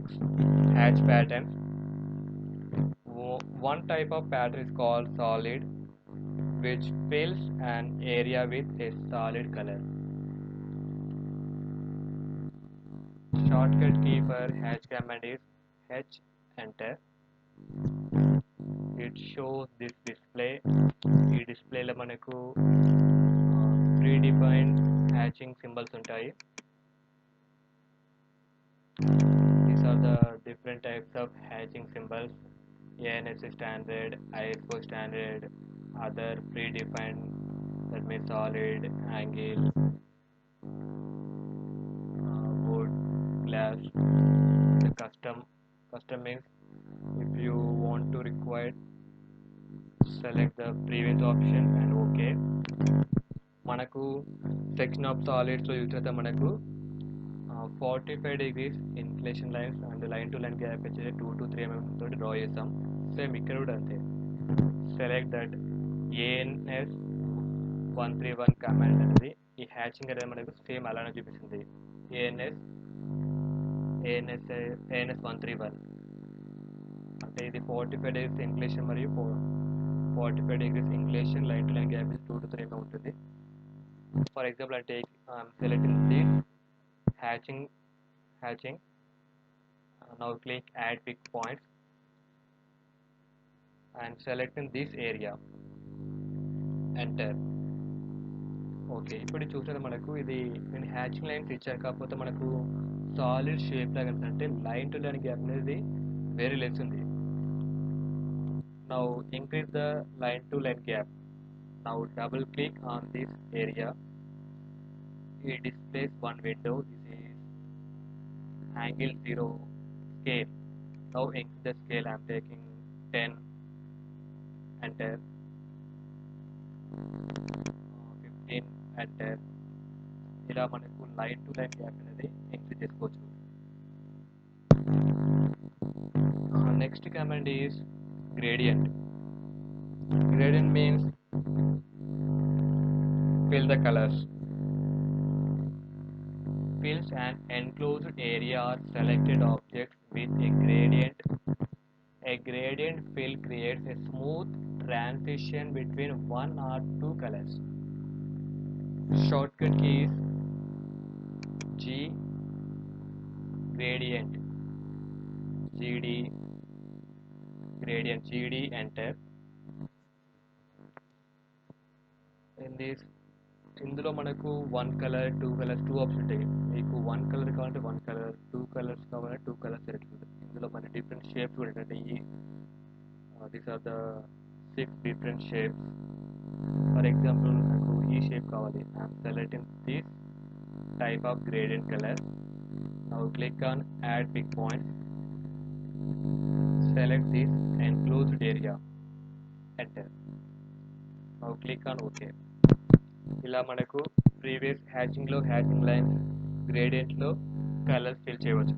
hatch patterns. One type of pattern is called solid, which fills an area with a solid color. Shortcut key for hatch command is H enter. It shows this display. ఈ డిస్ప్లేలో మనకు predefined hatching symbols ఉంటాయి. These are the different types of hatching symbols: ANSI standard, ISO standard, other predefined, that means solid, angle, wood, glass. The custom means if you want to require, select the previous option and OK. మనకు section of సాలిడ్స్లో use చేస్తే మనకు 45 degrees inclination lines and line to line gap వచ్చేసి 2 to 3 mm తోటి draw చేస్తాం. Same ఇక్కడ కూడా అంతే. Select that ANS 131 command అనేది ఈ హ్యాచింగ్ అనేది మనకు సేమ్ అలానే చూపిస్తుంది. ANS ANS 131 అంటే ఇది 45 degrees ఇంక్లేషన్ మరియు 45 degrees inclination line to line gap 2 to 3 ఉంటుంది. For example I take selecting this hatching. Now click add pick points and selecting this area, enter. Okay, ఇప్పుడు చూసారు మనకు ఇది నేను హ్యాచింగ్ లైన్స్ ఇచ్చాను, కాకపోతే మనకు సాలిడ్ షేప్ లాగా అంటే లైన్ టు లైన్ గ్యాప్ అనేది వెరీ లెస్ ఉంది. Now increase the line to line gap. Now double click on this area. It displays one window. This is angle 0 scale. Now increase the scale. I am taking 10. Enter. 15. Enter. ఇలా మనకు line to line gap అనేది increase చేసుకోవచ్చు. Next command is gradient. Gradient means fill the colors. Fills an enclosed area or selected objects with a gradient. A gradient fill creates a smooth transition between one or two colors. Shortcut keys G, gradient, GD, gradient, GD, enter. In this ఇందులో మనకు 1 colour 2 colours 2 option ఉంటాయి. మీకు 1 colour కావాలంటే 1 colour, 2 colours కావాలంటే 2 colours select ఉంటుంది. ఇందులో మన different shapes కూడా ఉంటాయి. These are the 6 different shapes. For example నాకు ఈ షేప్ కావాలి. I'm selecting this type of gradient colour. Now click on add pick point. Select this enclosed area, enter. Now click on okay. ఇలా మనకు previous హ్యాచింగ్లో hatching lines, గ్రేడియంట్లో colours fill చేయవచ్చు.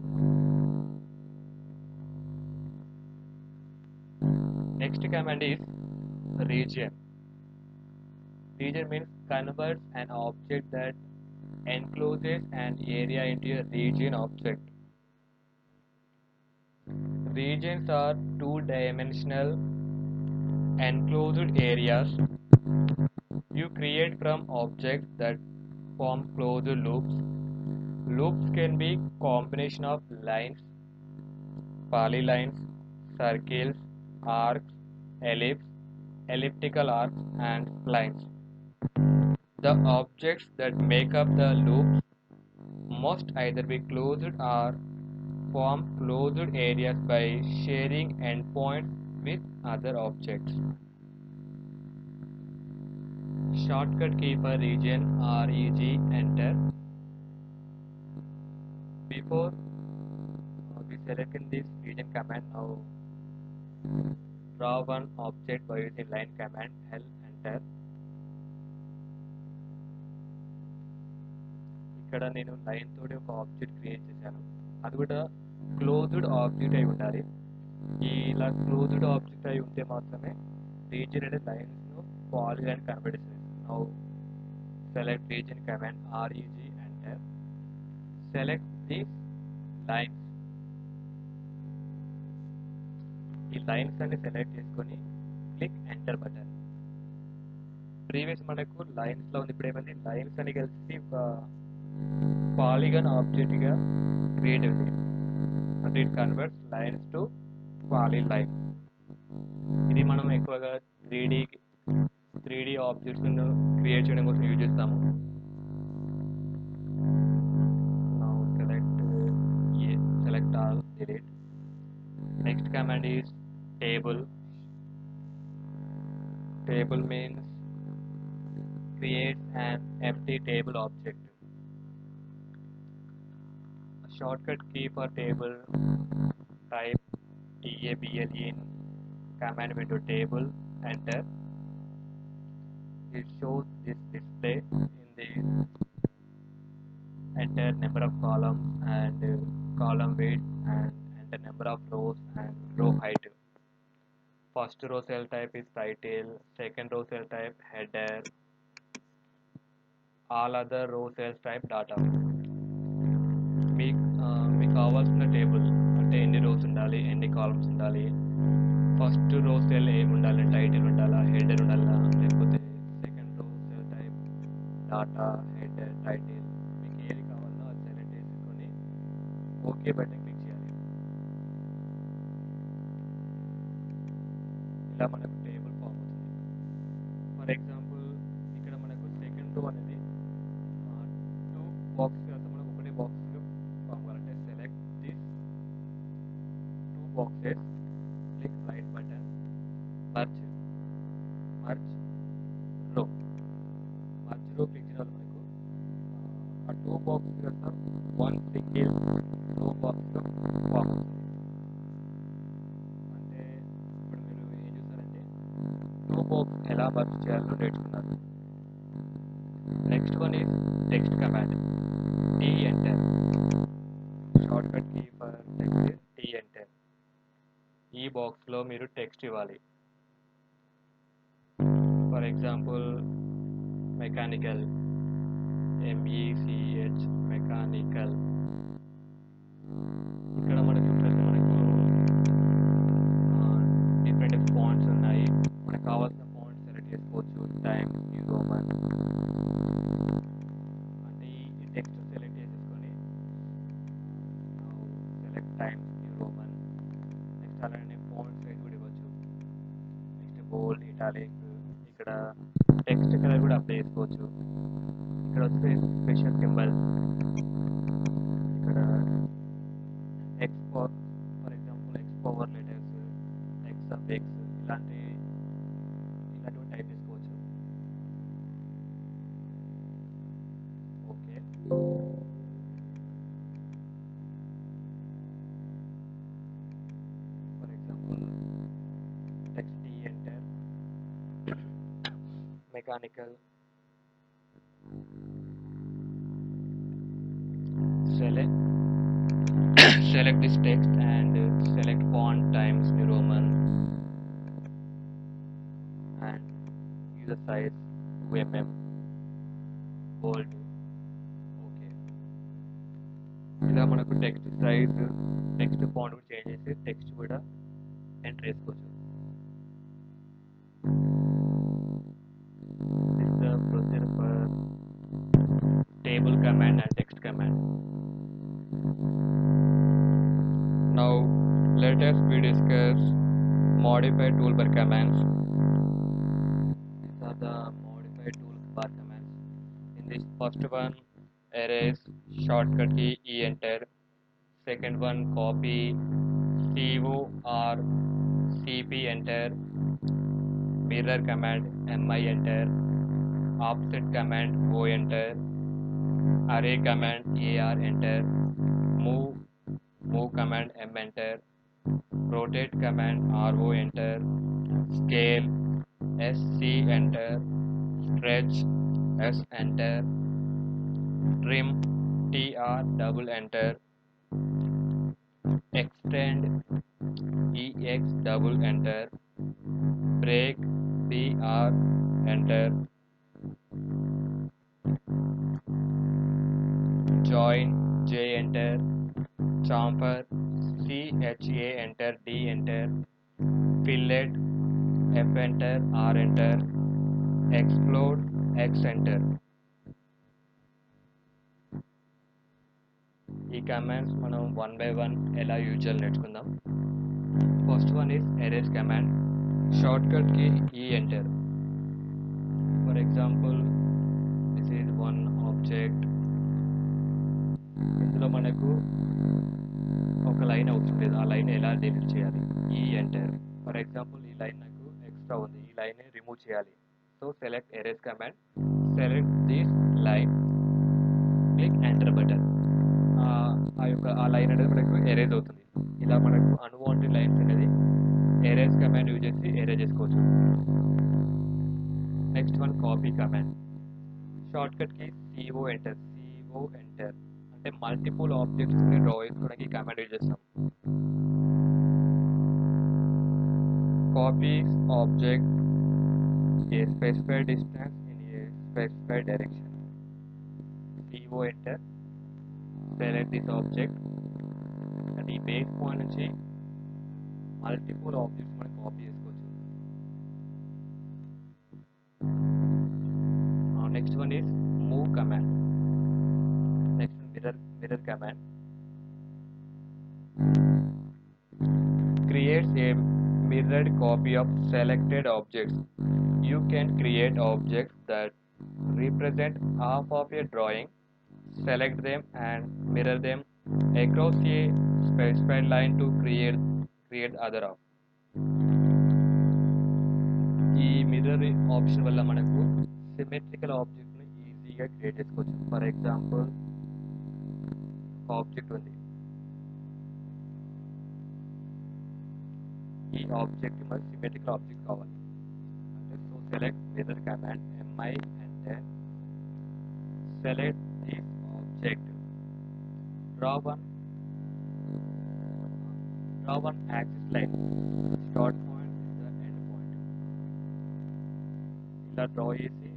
Next command is region. Region means converts an object that encloses an area into a region object. Regions are two-dimensional enclosed areas you create from objects that form closed loops. Loops can be combination of lines, polylines, circles, arcs, ellipse, elliptical arcs, and splines. The objects that make up the loops must either be closed or form closed areas by sharing endpoints with other objects. Shortcut key for region REG, enter. Before we select in this region command, now draw one object by using line command L, enter. ఇక్కడ నేను line తోటి ఒక object create చేశాను. అది కూడా closed object అయి ఉండాలి. ఇలా క్లోజ్డ్ ఆబ్జెక్ట్ అయి ఉంటే మాత్రమే రీజియన్ అనే లైన్స్ను పాలిలైన్ కన్వర్ట్ చేస్తుంది. Now select region command REG, enter. Select this lines. ఈ లైన్స్ అన్ని సెలెక్ట్ చేసుకొని క్లిక్ ఎంటర్ బటన్. ప్రీవియస్ మనకు లైన్స్ లో ఉంది, ఇప్పుడు ఏమైంది లైన్స్ అని కలిసి ఒక పాలిగన్ ఆబ్జెక్ట్ గా క్రియేట్ అయింది. అంటే it converts lines to polyline. ఇది మనం ఎక్కువగా 3D ఆబ్జెక్ట్స్ క్రియేట్ చేయడం కోసం యూజ్ చేస్తాము. Now select all, delete. Next command is table. Table means create an empty table object. A shortcut key for table, type TABLE in command window table, enter. It shows this display in the enter number of columns and column weight and enter number of rows and row height. First row cell type is title, second row cell type header, all other row cells type data. మీకు కావాల్సిన table అంటే ఎన్ని rose ఉండాలి, ఎన్ని columns ఉండాలి, first row cell ఏమి ఉండాలి, title ఉండాలా, హెడర్ ఉండాలా, లేకపోతే second row cell type data, header, title, మీకు ఏది కావాలో అది సెలెక్ట్ చేసుకొని ఓకే బటన్ క్లిక్ చేయాలి. ఇలా మనకు టేబుల్ ఫామ్ అవుతుంది. ఫర్ ఎగ్జాంపుల్ ఇక్కడ మనకు సెకండ్ రో అనేది టూ బాక్స్ మనకు ఒకటే బాక్స్ ఫామ్ కావాలంటే select this two boxes, click right button, merge merge row. Merge row click చేయడం వల్ల మనకు ఆ టూ బాక్స్ యొక్క one single row box form అవుతుంది. అంటే ఇప్పుడు మీరు ఏం చూస్తారంటే టూ బాక్స్ ఎలా మర్జ్ చేయాలో నేర్చుకున్నారు. Next one is text command. T enter, shortcut key for text T enter. ఈ బాక్స్లో మీరు టెక్స్ట్ ఇవ్వాలి. For example mechanical, MECH mechanical. ఇక్కడ మనకు చూస్తే మనకు డిఫరెంట్ ఫాంట్స్ ఉన్నాయి. మనకు కావాల్సిన ఫాంట్ సెలెక్ట్ చేసుకోవచ్చు. టైమ్స్ న్యూ రోమన్ అంటే ఈ టెక్స్ట్ సెలెక్ట్ చేసేసుకొని select Times New Roman. Next అలానే ఫాంట్ సైజ్ కూడా ఇవ్వచ్చు. Next bold, italic. ఇక్కడ టెక్స్ట్ కలర్ కూడా అప్లై చేసుకోవచ్చు. ఇక్కడ వస్తే స్పెషల్ సింబల్స్, ఇక్కడ for example X power letters, X of X, ఇలాంటివి టైప్ చేసుకోవచ్చు. Okay, for example text T enter, mechanical, select select this text and select font times New Roman and use the size 2 mm, bold. Okay, ఇలా మనకు text size, text font కూడా change చేసి text కూడా enter చేసుకోవచ్చు. This is the procedure for table command and text command. Now let us we discuss modify toolbar commands. These are the modify toolbar commands. In this first one, erase, shortcut key E enter. Second one, copy, COR CP enter. Mirror command MI enter. Offset command O enter. Array command AR enter. Move command M enter. Rotate command RO enter. Scale SC enter. Stretch S enter. Trim TR double enter. Extend EX double enter. Break BR enter. Join J enter. Chamfer CHA enter D enter. Fillet F enter R enter. Explode X enter. ఈ commands మనం one by one ఎలా use చేయాలో నేర్చుకుందాం. First one is erase command. Short cut కి E enter. For example this is one object. ఇందులో మనకు ఒక line అవుతుంది, ఆ లైన్ ఎలా డిలీట్ చేయాలి, E ఎంటర్. ఫర్ ఎగ్జాంపుల్ ఈ లైన్ నాకు ఎక్స్ట్రా ఉంది, ఈ లైన్ రిమూవ్ చేయాలి. So select erase command, select this line, click enter button. ఆ లైన్ అనేది మనకు ఎరేజ్ అవుతుంది. ఇలా మనకు అన్వాంటెడ్ లైన్స్ అనేది ఎరేజ్ కమాండ్ యూజ్ చేసి ఎరేజ్ చేసుకోవచ్చు. Next one copy command. Short cut కి CO ఎంటర్. CO ఎంటర్ అంటే మల్టిపుల్ ఆబ్జెక్ట్స్ ని డ్రా చేసుకోవడానికి ఈ కమాండ్ యూజ్ చేస్తాం. Copies object A specified distance in a specified direction. CO enter, select this object, అంటే ఈ బేస్ పాయింట్ నుంచి multiple objects మనం కాపీ చేసుకోవచ్చు. Next one is move command. Next mirror command creates a mirrored copy of selected objects. You can create objects that represent half of a drawing, select them and mirror them across a specified line to create other half. ఈ mirror option వల్ల మనకు symmetrical ఆబ్జెక్ట్ని ఈజీగా create చేసుకోవచ్చు. For example object ఉంది, ఈ object మనకు symmetrical object కావాలి అంటే so select mirror command mi and then select this object, draw one axis line, start point is the end point. ఇలా డ్రా చేసి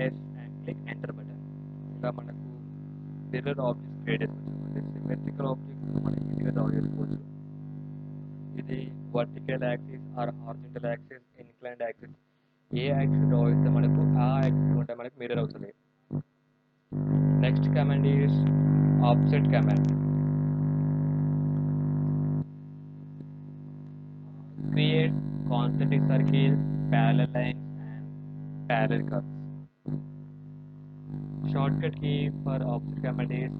S and click enter button. ఇలా మనకు mirror objects create చేసుకోవచ్చు. అంటే symmetrical objects మనం ఈజీగా draw చేసుకోవచ్చు. ఇది vertical axis or horizontal axis, inclined axis, ఏ యాక్సిస్ డ్రా చేస్తే మనకు ఆ యాక్సిస్ ఉంటే మనకు మిర్రర్ అవుతుంది. Next command is offset command. Create concentric circles, parallel lines and parallel curves. Shortcut key for offset command is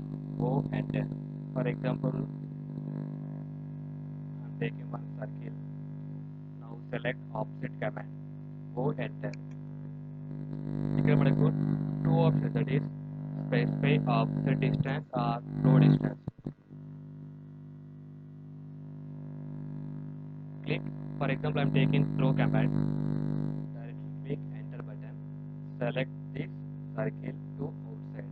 O and N. For example, I'm taking one circle. Now select offset command, O enter. ఇక్కడ మనకు two options, that is specify offset distance or throw distance. Click. For example, I'm taking throw command. Directly click enter button. Select this circle to outside.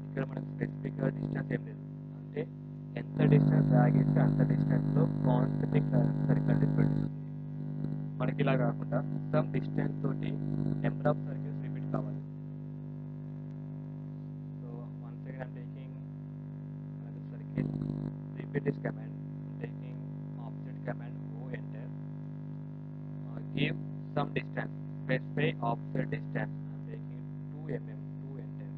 ఇక్కడ మనకు specific distance ఏం లేదు, అంటే ఎంత distance drag చేస్తే అంత డిస్టెన్స్లో కాన్సెంట్రిక్ సర్కిల్ అనేది ప్రొడ్యూస్ అవుతుంది. మనకి ఇలా కాకుండా సమ్ డిస్టెన్స్ తోటి నెంబర్ ఆఫ్ సర్కిల్స్ రిపీట్ కావాలి. So one second I'm taking another circle. Repeat this command. I'm taking offset command O enter. Give some distance. Specify offset distance. I'm taking 2 mm. 2 enter.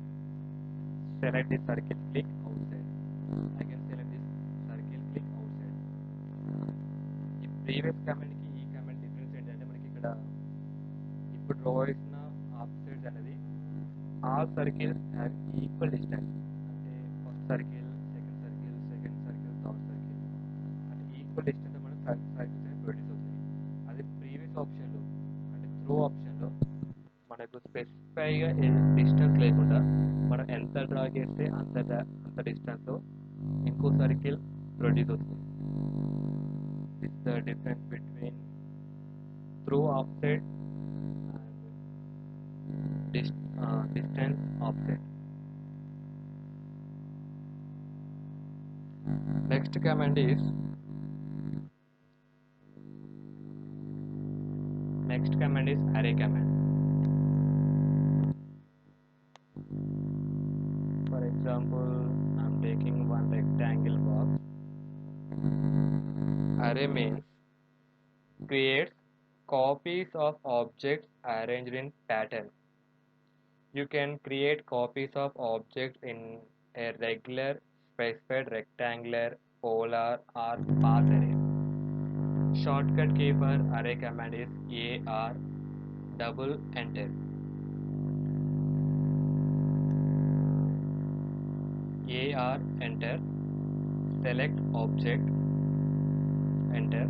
Select this circle. Click outside. Again select this circle. Click outside. ఈ previous command కి ఈ command difference ఏంటంటే మనకి ఇక్కడ ఇప్పుడు draw చేసిన offsets అనేది all circles have equal distance. అంటే first circle, second circle, third circle అంటే ఈక్వల్ డిస్టెన్స్ మన సర్కిల్స్ అనేవి ప్రొడ్యూస్ అవుతుంది. అదే ప్రీవియస్ ఆప్షన్లో అంటే త్రూ ఆప్షన్లో మనకు స్పెసిఫైగా డిస్టెన్స్ లేకుండా మనం ఎంత డ్రా చేస్తే అంత డిస్టెన్స్లో ఇంకో సర్కిల్ ప్రొడ్యూస్ అవుతుంది. This the difference between through offset and distance offset. Next command is array command. For example, I'm taking one rectangle box. Array means creates copies of objects arranged in pattern. You can create copies of objects in a regular, specified, rectangular, polar or path array. Shortcut key for array command is AR double enter. AR enter. Select object enter.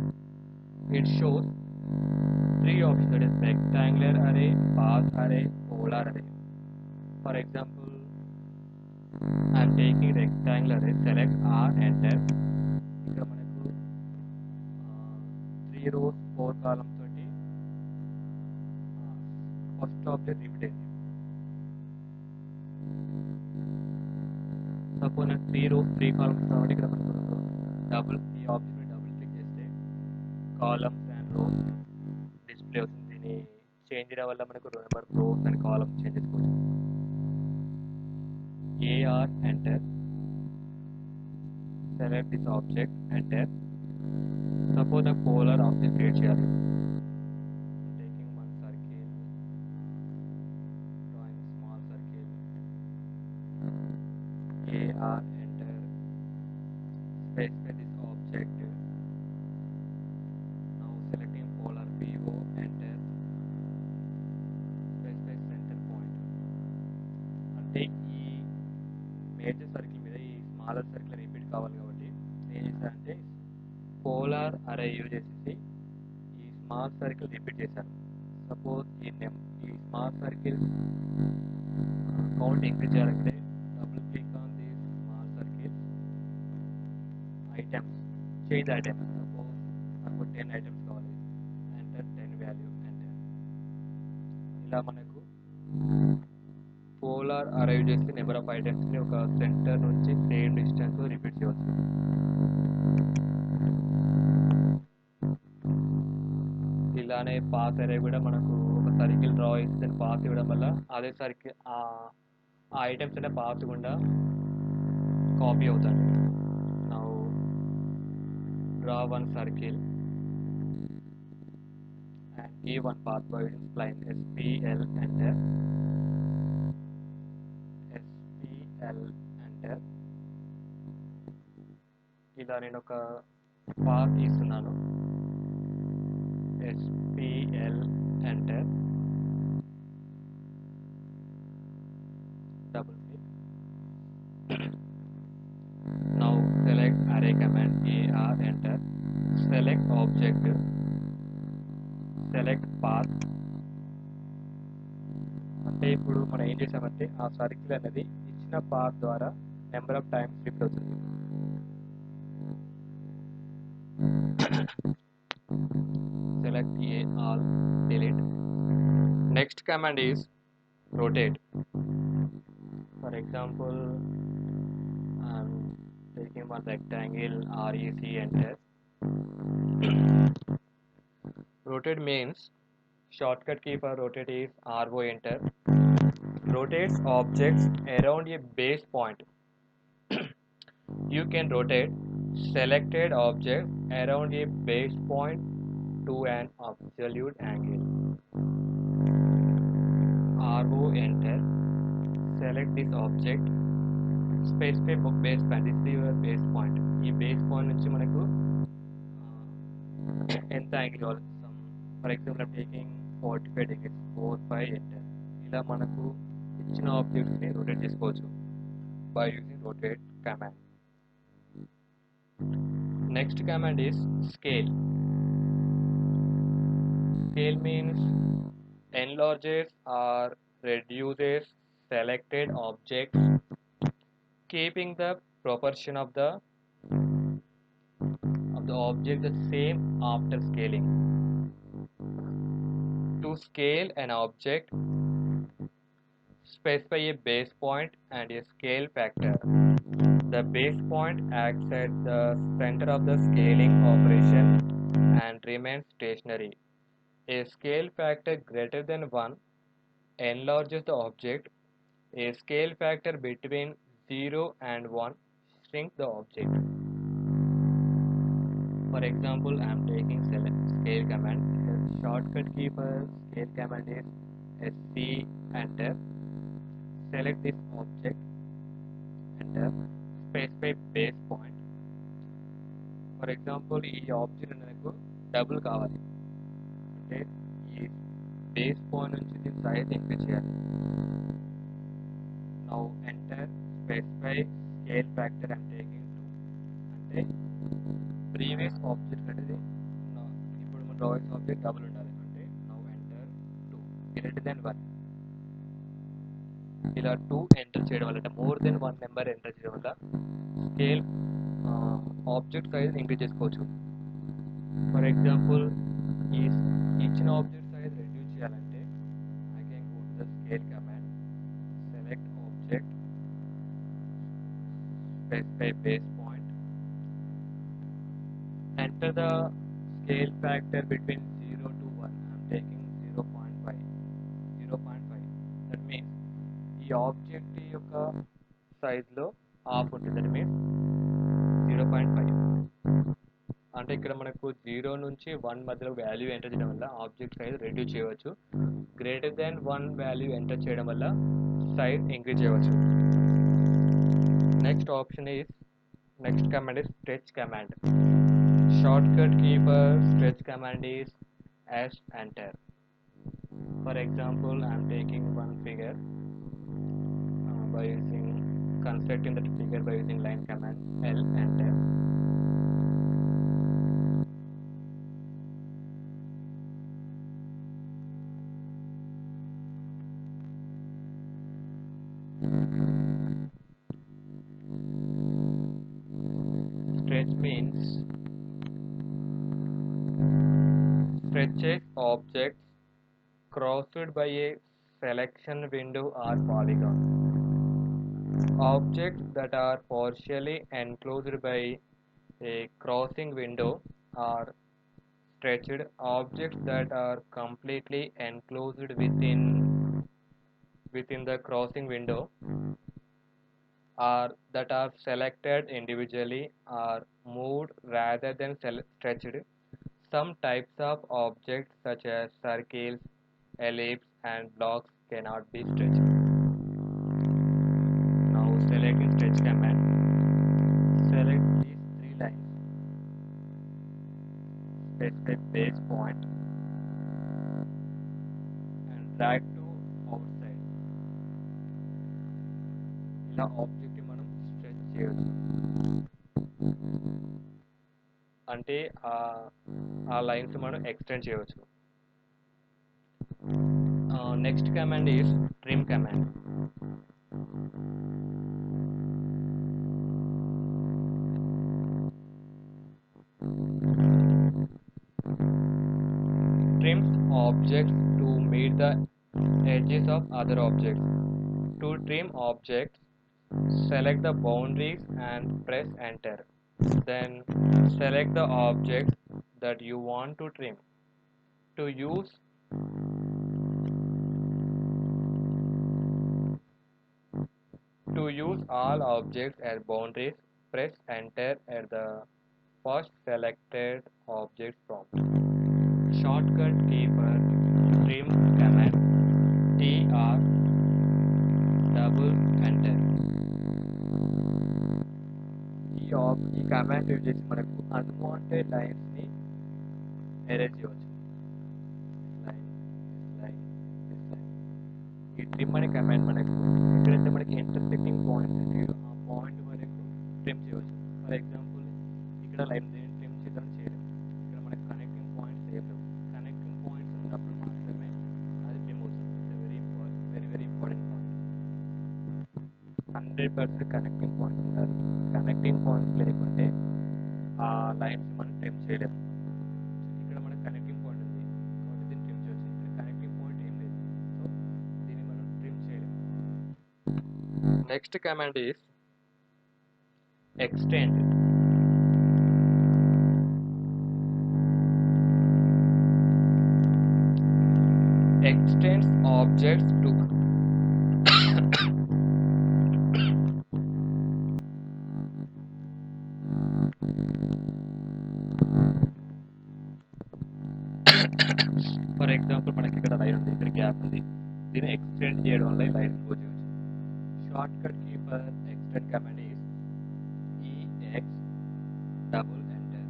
It shows 3 options, that is rectangular array, path array, polar array. For example, I am taking rectangular array. Select R enter. ఇక్కడ మనకు 3 rows 4 columns తోటి first object repeat అయింది. Suppose నాకు 3 rows 3 columns కాబట్టి ఇక్కడ మనకు ఈ object double click చేస్తే కాలమ్స్ అండ్ రోస్ డిస్ప్లే అవుతుంది. దీన్ని చేంజ్ చేయడం వల్ల మనకు number rows and columns change చేసుకోవచ్చు. AR enter. select this object, enter. Suppose the polar object create చేయాలి. Taking one circle, drawing small circle, AR, enter, specify this object. Now selecting polar PO, enter, specify center point. అంటే ఈ major circle మీద ఈ smaller circle repeat కావాలి కాబట్టి నేను చేశానంటే polar అరే యూజ్ చేసేసి ఈ స్మాల్ సర్కిల్ రిపీట్ చేశాను. సపోజ్ ఈ స్మాల్ సర్కిల్ కౌంట్ ఇంక్రీజ్ చేయాలంటే double click on the small circle, items, change items. Suppose నాకు 10 ఐటమ్స్ కావాలి, ఎంటర్ 10 వాల్యూ, ఎంటర్. ఇలా మనకు పోలార్ అరైవ్ చేసి నెంబర్ ఆఫ్ ఐటమ్స్ని ఒక సెంటర్ నుంచి సేమ్ డిస్టెన్స్ రిపీట్ చేయవచ్చు. ఇలానే పాత్ అరే కూడా మనకు ఒక సర్కిల్ డ్రా చేసి దాన్ని పాత్ ఇవ్వడం వల్ల అదే సర్కిల్ ఆ ఐటమ్స్ అనే పాత్ గుండా కాపీ అవుతాయి. Now draw one circle and give one path by using spline SPL, enter, SPL, enter. ఇలా నేను ఒక పాత్ ఇస్తున్నాను, SPL, enter, double click. Now select array command, AR, enter, select object, select path. అంటే ఇప్పుడు మనం ఏం చేసామంటే ఆ సర్కిల్ అనేది ఇచ్చిన పాత్ ద్వారా నెంబర్ ఆఫ్ టైమ్స్ రిపీట్ అవుతుంది. Select A, all, delete. Next command is rotate. For example, I'm taking one rectangle, REC, enter. Rotate means shortcut key for rotate is RO, enter. Rotates objects around a base point. You can rotate selected object around a base point to an absolute angle. RO, enter. Select this object. Specify base point. This is your base point. ఈ base point నుంచి మనకు ఎంత angle కావాలి. For example I'm taking 45 degrees, 4, 5, enter. ఇలా మనకు ఇచ్చిన ఆబ్జెక్ట్స్ని rotate చేసుకోవచ్చు by using rotate command. Next command is scale. Scale means enlarges or reduces selected objects, keeping the proportion of the object the same after scaling. To scale an object, specify a base point and a scale factor. The base point acts as the center of the scaling operation and remains stationary. A scale factor greater than 1 enlarges the object. A scale factor between 0 and 1 shrinks the object. For example, I am taking select scale command. The shortcut key for scale command is SC, enter. Select this object, enter. Specify base point. For example, ఈ object నాకు double కావాలి అంటే ఈ base point నుంచి దీని size increase చేయాలి. Now enter, specify scale factor I'm taking 2. అంటే previous object అనేది ఇప్పుడు మన డ్రాయింగ్ ఆబ్జెక్ట్ డబుల్ ఉండాలి. అంటే నౌ ఎంటర్ 2 గ్రేటర్ దెన్ 1. ఇలా 2 ఎంటర్ చేయడం వల్ల అంటే మోర్ దెన్ 1 నెంబర్ ఎంటర్ చేయడం వల్ల స్కేల్ ఆబ్జెక్ట్ సైజ్ ఇంక్రీజ్ చేసుకోవచ్చు. ఫర్ ఎగ్జాంపుల్ ఈ ఇచ్చిన ఆబ్జెక్ట్ సైజ్ రెడ్యూస్ చేయాలంటే I can go to the scale command, select object, specify base point, enter the scale factor between 0 to 1. I'm taking 0.5. That means ఈ object యొక్క సైజ్లో half ఉంటుంది. That means 0.5 0.5. అంటే ఇక్కడ మనకు 0 నుంచి 1 మధ్యలో వాల్యూ ఎంటర్ చేయడం వల్ల ఆబ్జెక్ట్ సైజ్ రెడ్యూస్ చేయవచ్చు. గ్రేటర్ దాన్ 1 వాల్యూ ఎంటర్ చేయడం వల్ల సైజ్ ఇంక్రీజ్ చేయవచ్చు. Next command is stretch command. Shortcut key for stretch command is S enter. For example, I am taking one figure by using constructing that figure by using line command L enter. Stretch means stretches objects crossed by a selection window or polygon. Objects that are partially enclosed by a crossing window are stretched. Objects that are completely enclosed within the crossing window are that are selected individually are moved rather than stretched. Some types of objects such as circles, ellipses and blocks cannot be stretched. Now selecting stretch command, select these three lines, specify base point and drag to outside. ఇలా object మనం stretch చేయొచ్చు. అంటే ఆ lines మనం extend చేయవచ్చు. Next command is trim command. Trims objects to meet the edges of other objects. To trim objects, select the boundaries and press enter. Then select the object that you want to trim. To use all objects as boundaries, press enter at the first selected object prompt. Shortcut key for trim command TR double enter. ఈ command use చేసి మనకు unwanted lines ని erase చేయవచ్చు. ఈ trim అనే command మనకు ఎక్కడైతే మనకి ఇంటర్సెక్టింగ్ పాయింట్స్ ఉంటాయో ఆ పాయింట్ వరకు ట్రిమ్ చేయవచ్చు. ఫర్ ఎగ్జాంపుల్ ఇక్కడ లైన్ ట్రిమ్ చేయడం చేయలేము. ఇక్కడ మనకి కనెక్టింగ్ పాయింట్స్ ఏం లేవు. కనెక్టింగ్ పాయింట్స్ ఉన్నప్పుడు మాత్రమే అది ట్రిమ్ అవుతుంది. Very important point. 100% connecting points ఉండాలి. కనెక్టింగ్ పాయింట్స్ లేకుంటే ఆ లైన్స్ మనం ట్రిమ్ చేయలేము. ఇక్కడ మనకి కనెక్టింగ్ పాయింట్ ఉంది కాబట్టి దీన్ని ట్రిమ్ చేయవచ్చు. ఇక్కడ కనెక్టింగ్ పాయింట్ ఏం లేదు, సో దీన్ని మనం ట్రిమ్ చేయలేము. Next command is extend. Extends objects to for example మనకి ఇక్కడ లైన్ ఉంది, ఇక్కడ గ్యాప్ ఉంది. దీన్ని ఎక్స్టెండ్ చేయడం వల్ల ఈ లైన్ క్లోజ్ చేయవచ్చు. Shortcut key for extend command is EX double enter.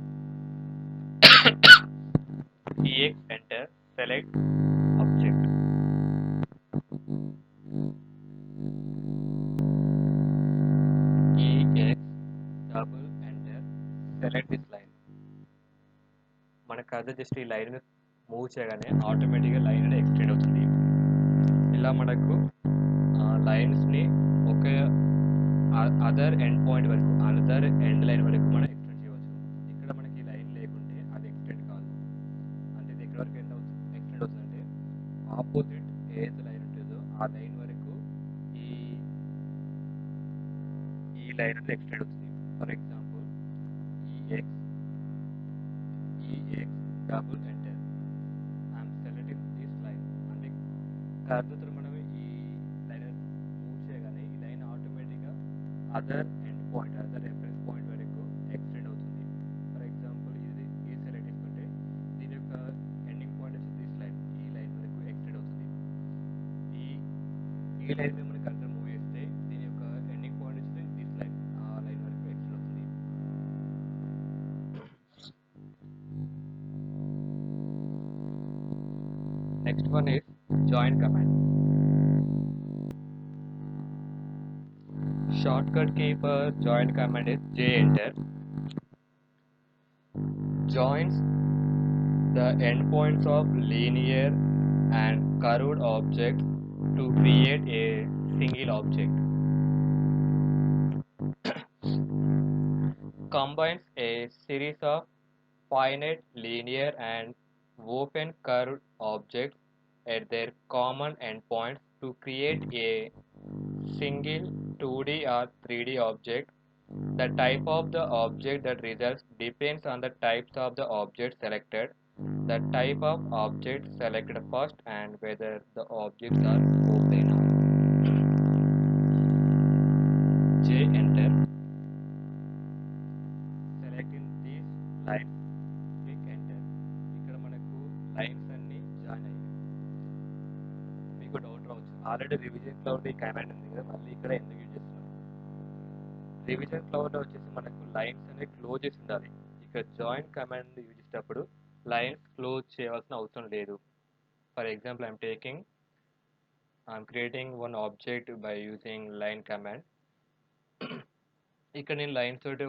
EX enter, select object. EX double enter, select this line. మనకు అదే జస్ట్ ఈ లైన్ మూవ్ చేయగానే ఆటోమేటిక్గా లైన్ అనేది ఎక్స్టెండ్ అవుతుంది. ఇలా మనకు లైన్స్ని ఒక అదర్ ఎండ్ పాయింట్ వరకు, అదర్ ఎండ్ లైన్ వరకు మనం ఎక్స్టెండ్ చేయవచ్చు. ఇక్కడ మనకి లైన్ లేకుంటే అది ఎక్స్టెండ్ కాదు. అంటే ఇది ఎక్కడి వరకు ఎక్స్టెండ్ అవుతుందంటే ఆపోజిట్ ఏదైతే లైన్ ఉంటుందో ఆ లైన్ వరకు ఈ లైన్ అనేది ఎక్స్టెండ్ అవుతుంది. For example EX double enter. I'm selecting this line. అంటే కర్వ్తో మనం ఈ లైన్ మూవ్ చేయగానే ఈ లైన్ ఆటోమేటిక్గా other end point, other reference point వరకు ఎక్స్టెండ్ ఈ లైన్ మీద మనం కర్సర్ మూవ్ చేస్తే దీని యొక్క ఎండింగ్ పాయింట్ వచ్చి దిస్ లైన్, ఆ లైన్ వరకు ఎక్స్టెండ్ అవుతుంది. Next one is join command. Shortcut key for join command is J enter. Joins the endpoints of linear and curved objects to create a single object. Combines a series of finite linear and open curved objects at their common endpoints to create a single 2D or 3D object. The type of the object that results depends on the types of the object selected, the type of object selected first, and whether the objects are open or J enter. Selecting these lines, click enter. ఇక్కడ మనకు lines అన్ని join అయ్యాయి. మీకు doubt రావచ్చు, already revision cloud ఈ command ఉంది కదా, మళ్ళీ ఇక్కడ ఎందుకు యూజ్ చేస్తున్నాం? రివిజన్ క్లౌడ్లో వచ్చేసి మనకు లైన్స్ అనేవి క్లోజ్ చేసి ఉండాలి. ఇక్కడ జాయిన్ కమాండ్ యూజ్ చేసేటప్పుడు లైన్స్ క్లోజ్ చేయవలసిన అవసరం లేదు. For example I'm creating one object by using line command. ఇక్కడ నేను లైన్స్ తోటి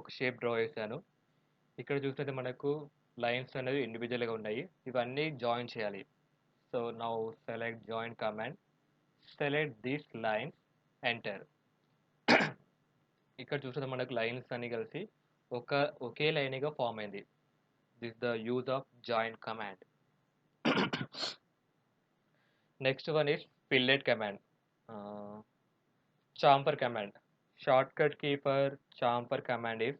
ఒక షేప్ డ్రా చేశాను. ఇక్కడ చూసినట్టు మనకు లైన్స్ అనేవి ఇండివిజువల్గా ఉన్నాయి, ఇవన్నీ జాయిన్ చేయాలి. So now select join command, select this lines, enter. ఇక్కడ చూస్తే మనకు లైన్స్ అన్ని కలిసి ఒకే లైన్గా ఫామ్ అయింది. This the use of join command. Next one is fillet command. చాంపర్ command. Shortcut key for chamfer command is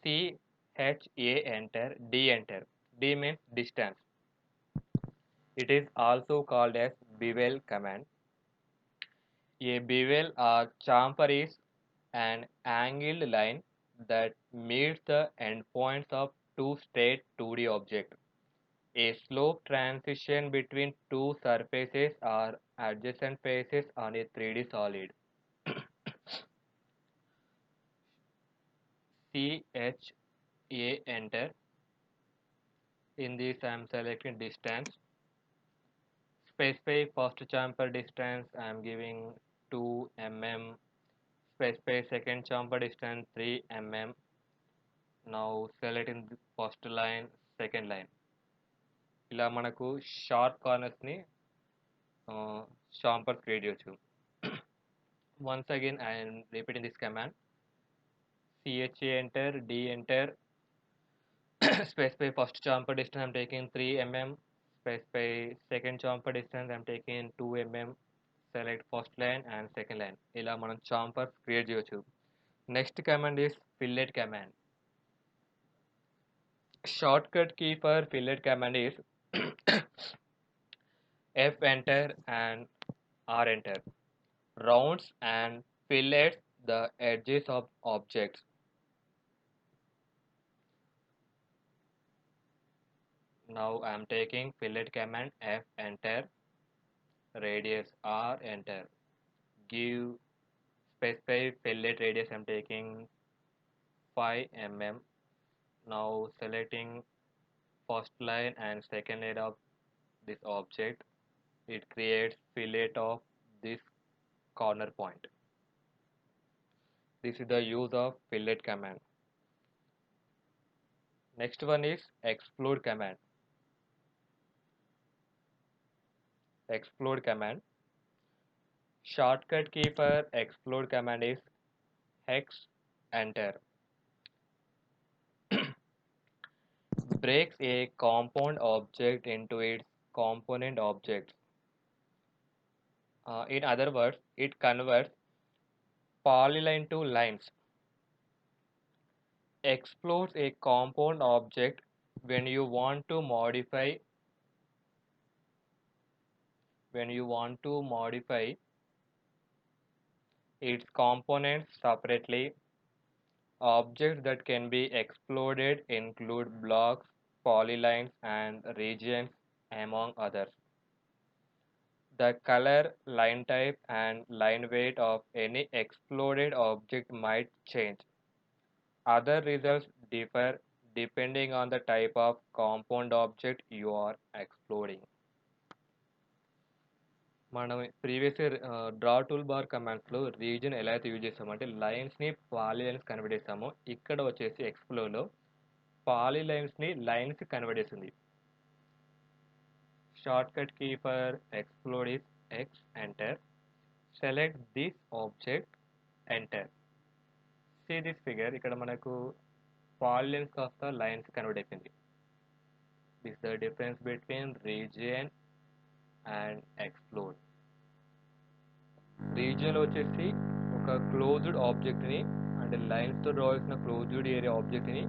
CHA enter, D enter. D means distance. It is also called as bevel command. A bevel or chamfer is an angled line that meets the endpoints of two straight 2D objects. A slope transition between two surfaces or adjacent faces on a 3D solid. CHA enter. In this I am selecting distance. Specify first chamfer distance, I am giving 2 mm. Specify second chamfer distance 3 mm. Now selecting the first line, second line. ఇలా మనకు sharp కార్నర్స్ని చాంపర్ create చేయొచ్చు. Once again I am repeating this command. CHA enter, D enter. Specify first chamfer distance, I'm taking 3 mm. Specify second chamfer distance, I'm taking 2 mm. Select first line and second line. ఇలా మనం చాంపర్స్ create చేయొచ్చు. Next command is fillet command. Shortcut key for fillet command is F enter and R enter. Rounds and fillets the edges of objects. Now I am taking fillet command, F enter, radius R enter. Give specify fillet radius, I am taking 5 mm. Now selecting first line and second line of this object, it creates fillet of this corner point. This is the use of fillet command. Next one is explode command. Explode command. Shortcut key for explode command is hex enter. Breaks a compound object into its component objects. In other words, it converts polyline to lines. Explodes a compound object when you want to modify its components separately. Objects that can be exploded include blocks, polylines, and regions, among others. The color, line type, and line weight of any exploded object might change. Other results differ depending on the type of compound object you are exploding. మనం previous draw tool bar కమాండ్స్లో region ఎలా అయితే use చేస్తామంటే లైన్స్ని పాలీలైన్స్ convert చేస్తామో ఇక్కడ వచ్చేసి ఎక్స్ప్లోర్లో పాలీలైన్స్ని లైన్స్ కన్వర్ట్ చేస్తుంది. Shortcut key for explode is X enter. Select this object enter. See this figure ఇక్కడ మనకు పాలీలైన్స్ కాస్త లైన్స్ కన్వర్ట్ అయిపోయింది. This the difference between region and explode. రీజియన్లో వచ్చేసి ఒక క్లోజ్డ్ ఆబ్జెక్ట్ని అంటే లైన్స్తో డ్రా చేసిన క్లోజ్డ్ ఏరియా ఆబ్జెక్ట్ని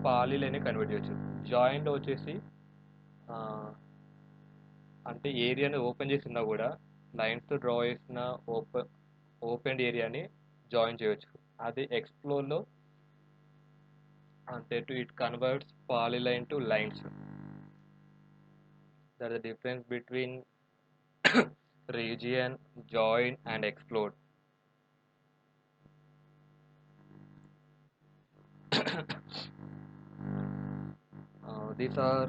పాలీలైన్ కన్వర్ట్ చేయొచ్చు. జాయింట్లో వచ్చేసి అంటే ఏరియాని ఓపెన్ చేసి ఉన్నా కూడా లైన్స్తో డ్రా చేసిన ఓపెన్ ఏరియాని జాయిన్ చేయొచ్చు. అది ఎక్స్ప్లోర్లో అంటే it converts polyline to lines. That the difference between region, join, and explode. These are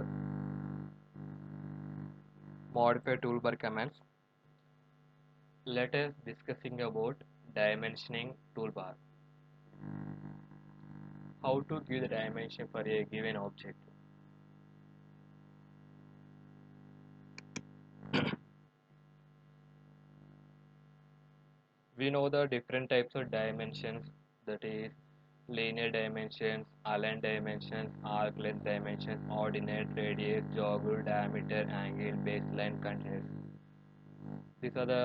modified toolbar commands. Let us discussing about dimensioning toolbar. How to give the dimension for a given object. We know the different types of dimensions, that is linear dimensions, aligned dimensions, arc length dimensions, ordinate, radius, joggle, diameter, angle, baseline, continuous. These are the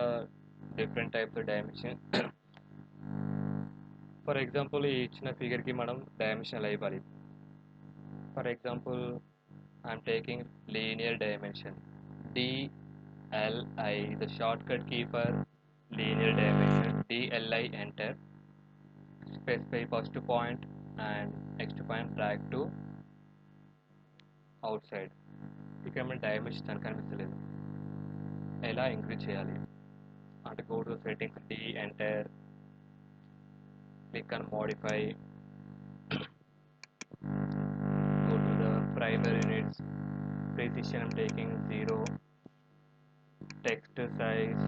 different types of dimensions. For example, ఈ ఇచ్చిన ఫిగర్కి మనం dimension ఇవ్వాలి. For example I'm taking linear dimension DLI, the shortcut key for linear dimension. DLI, enter. Specify first point and next point drag to outside. ఇక్కడ మన dimension అని కనిపిస్తలేదు. ఎలా increase చేయాలి అంటే go to settings, D, enter, click on modify, go to the primary units, precision I'm taking 0, text size,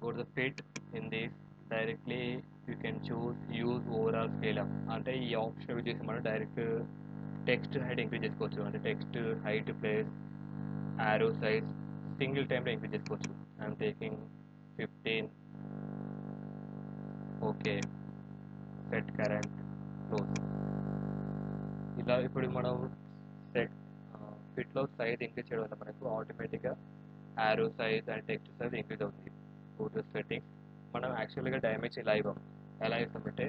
go to the fit. In this directly you can choose use overall scale up అంటే ఈ option use చేసి మనం direct text height increase చేసుకోవచ్చు. అంటే text height plus arrow size single టైంలో increase చేసుకోవచ్చు. I'm taking 15. Okay, set current close. ఇలా ఇప్పుడు మనం సెట్ ఫిట్లో సైజ్ ఇంక్రీజ్ చేయడం వల్ల మనకు ఆటోమేటిక్గా arrow size and text size increase అవుతుంది. Go to settings. మనం యాక్చువల్గా డైమెన్షన్ ఇలా ఇవ్వం. ఎలా ఇస్తామంటే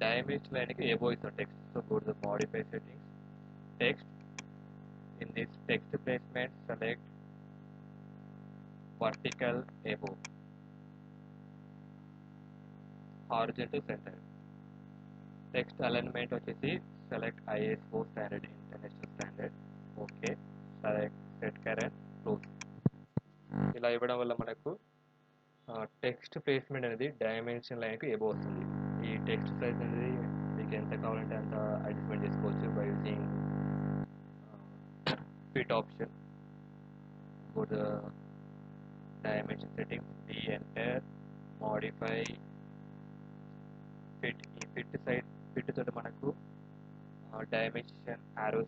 డైమెన్షన్ లైన్కి ఏబో ఇస్తాం text. So go to modify settings, text. In this text placement select vertical above, horizontal centre. Text alignment వచ్చేసి select ISO standard, international standard. Okay, select set current close. ఇలా ఇవ్వడం వల్ల మనకు టెక్స్ట్ ప్లేస్మెంట్ అనేది dimension లైన్కి above వస్తుంది. ఈ text size అనేది మీకు ఎంత కావాలంటే అంత అడ్జస్ట్మెంట్ చేసుకోవచ్చు by using fit option. Go to dimension settings, D, enter, modify, fit. ఈ ఫిట్ తోటి మనకు dimension, arrow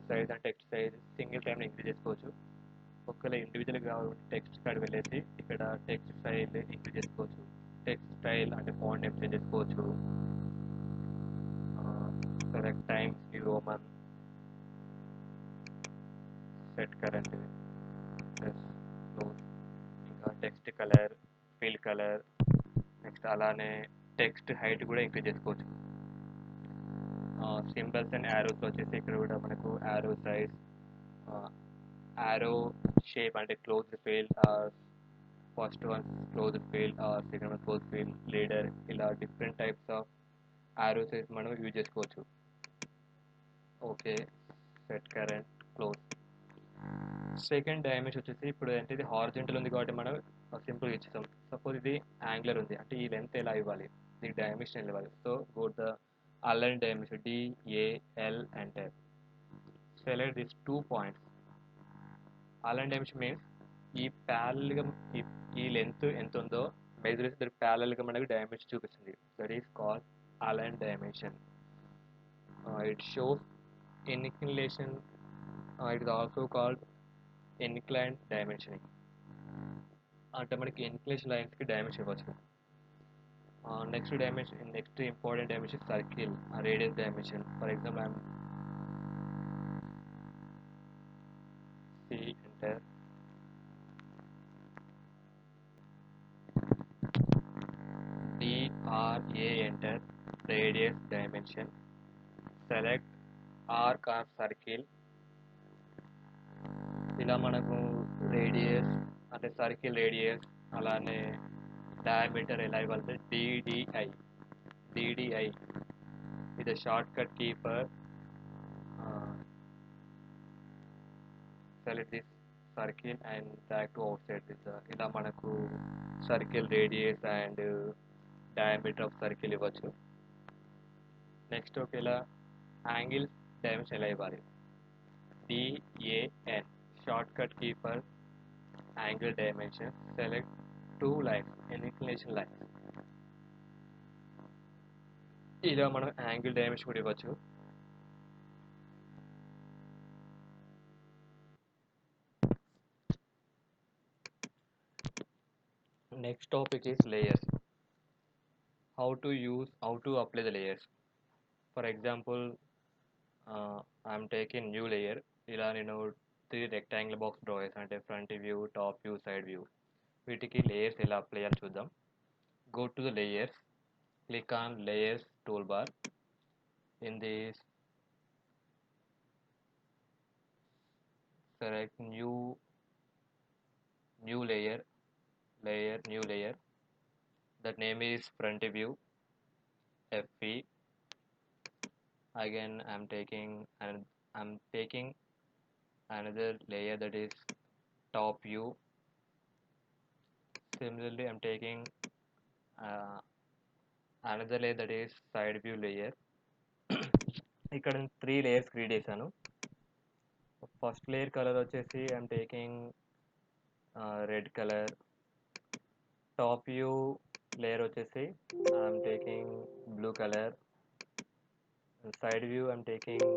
size and text size single టైంలో ఇంక్రీజ్ చేసుకోవచ్చు. ఒకవేళ ఇండివిజువల్గా కావాలంటే టెక్స్ట్ కార్డ్ వెళ్ళేసి ఇక్కడ టెక్స్ట్ స్టైల్ ఇంక్రీజ్ చేసుకోవచ్చు. టెక్స్ట్ స్టైల్ అంటే ఫాంట్ నేమ్ చేంజ్ చేసుకోవచ్చు. Select Times New Roman, set current plus close. ఇంకా text colour, fill colour. Next అలానే టెక్స్ట్ హైట్ కూడా ఇంక్రీజ్ చేసుకోవచ్చు. సింబల్స్ అండ్ యారోస్ వచ్చేసి ఇక్కడ కూడా మనకు యారో సైజ్, యారో షేప్ అంటే closed filled, first one closed filled, second one closed filled, leader. ఇలా different types of arrow size మనం యూజ్ చేసుకోవచ్చు. Okay, set current close. Second dimension వచ్చేసి ఇప్పుడు అంటే ఇది హారిజెంటల్ ఉంది కాబట్టి మనం సింపుల్గా ఇచ్చేస్తాం. సపోజ్ ఇది యాంగులర్ ఉంది అంటే ఈ లెంత్ ఎలా ఇవ్వాలి, దీనికి డైమెన్షన్ ఎలా ఇవ్వాలి. So go the align dimension DAL అంటే select this 2 points. Align dimension means ఈ ప్యారల్గా ఈ ఈ లెంత్ ఎంత ఉందో మెజర్ చేసి దానికి ప్యారల్గా మనకు డైమెన్షన్ చూపిస్తుంది. That is called align dimension. It shows inclination. It is also called inclined dimensioning. అంటే మనకి inclination lines కి డైమెన్షన్ ఇవ్వచ్చు. Next important dimension circle radius dimension. For example IM enter DRA enter radius dimension. Select arc or circle. ఇలా మనకు radius అంటే circle radius అలానే diameter ఎలా ఇవ్వాలి. DDI is a shortcut key for select this circle and drag to outside this. ఇలా మనకు circle radius and diameter of circle ఇవ్వచ్చు. Next ఇలా యాంగిల్ డైమెన్షన్ ఎలా ఇవ్వాలి. DAN shortcut key for angle dimension. Select 2 lines inclination lines. ఇలా మనం angle dimension కూడా ఇవ్వచ్చు. Next topic is layers. How to apply the layers. For example, I'm taking new layer. ఇలా నేను 3 rectangle box డ్రా చేస్తాను. అంటే front view, top view, side view. వీటికి layers ఎలా అప్లై చేయాలో చూద్దాం. Go to the layers, click on layers toolbar. In this, select new layer, new layer. That name is front view, FV. Again I'm taking another layer, that is top view. Similarly I'm taking another layer, that is side view layer. ఇక్కడ 3 layers create చేశాను. First layer colour వచ్చేసి I'm taking red colour. Top view layer వచ్చేసి I'm taking blue colour. Side view I'm taking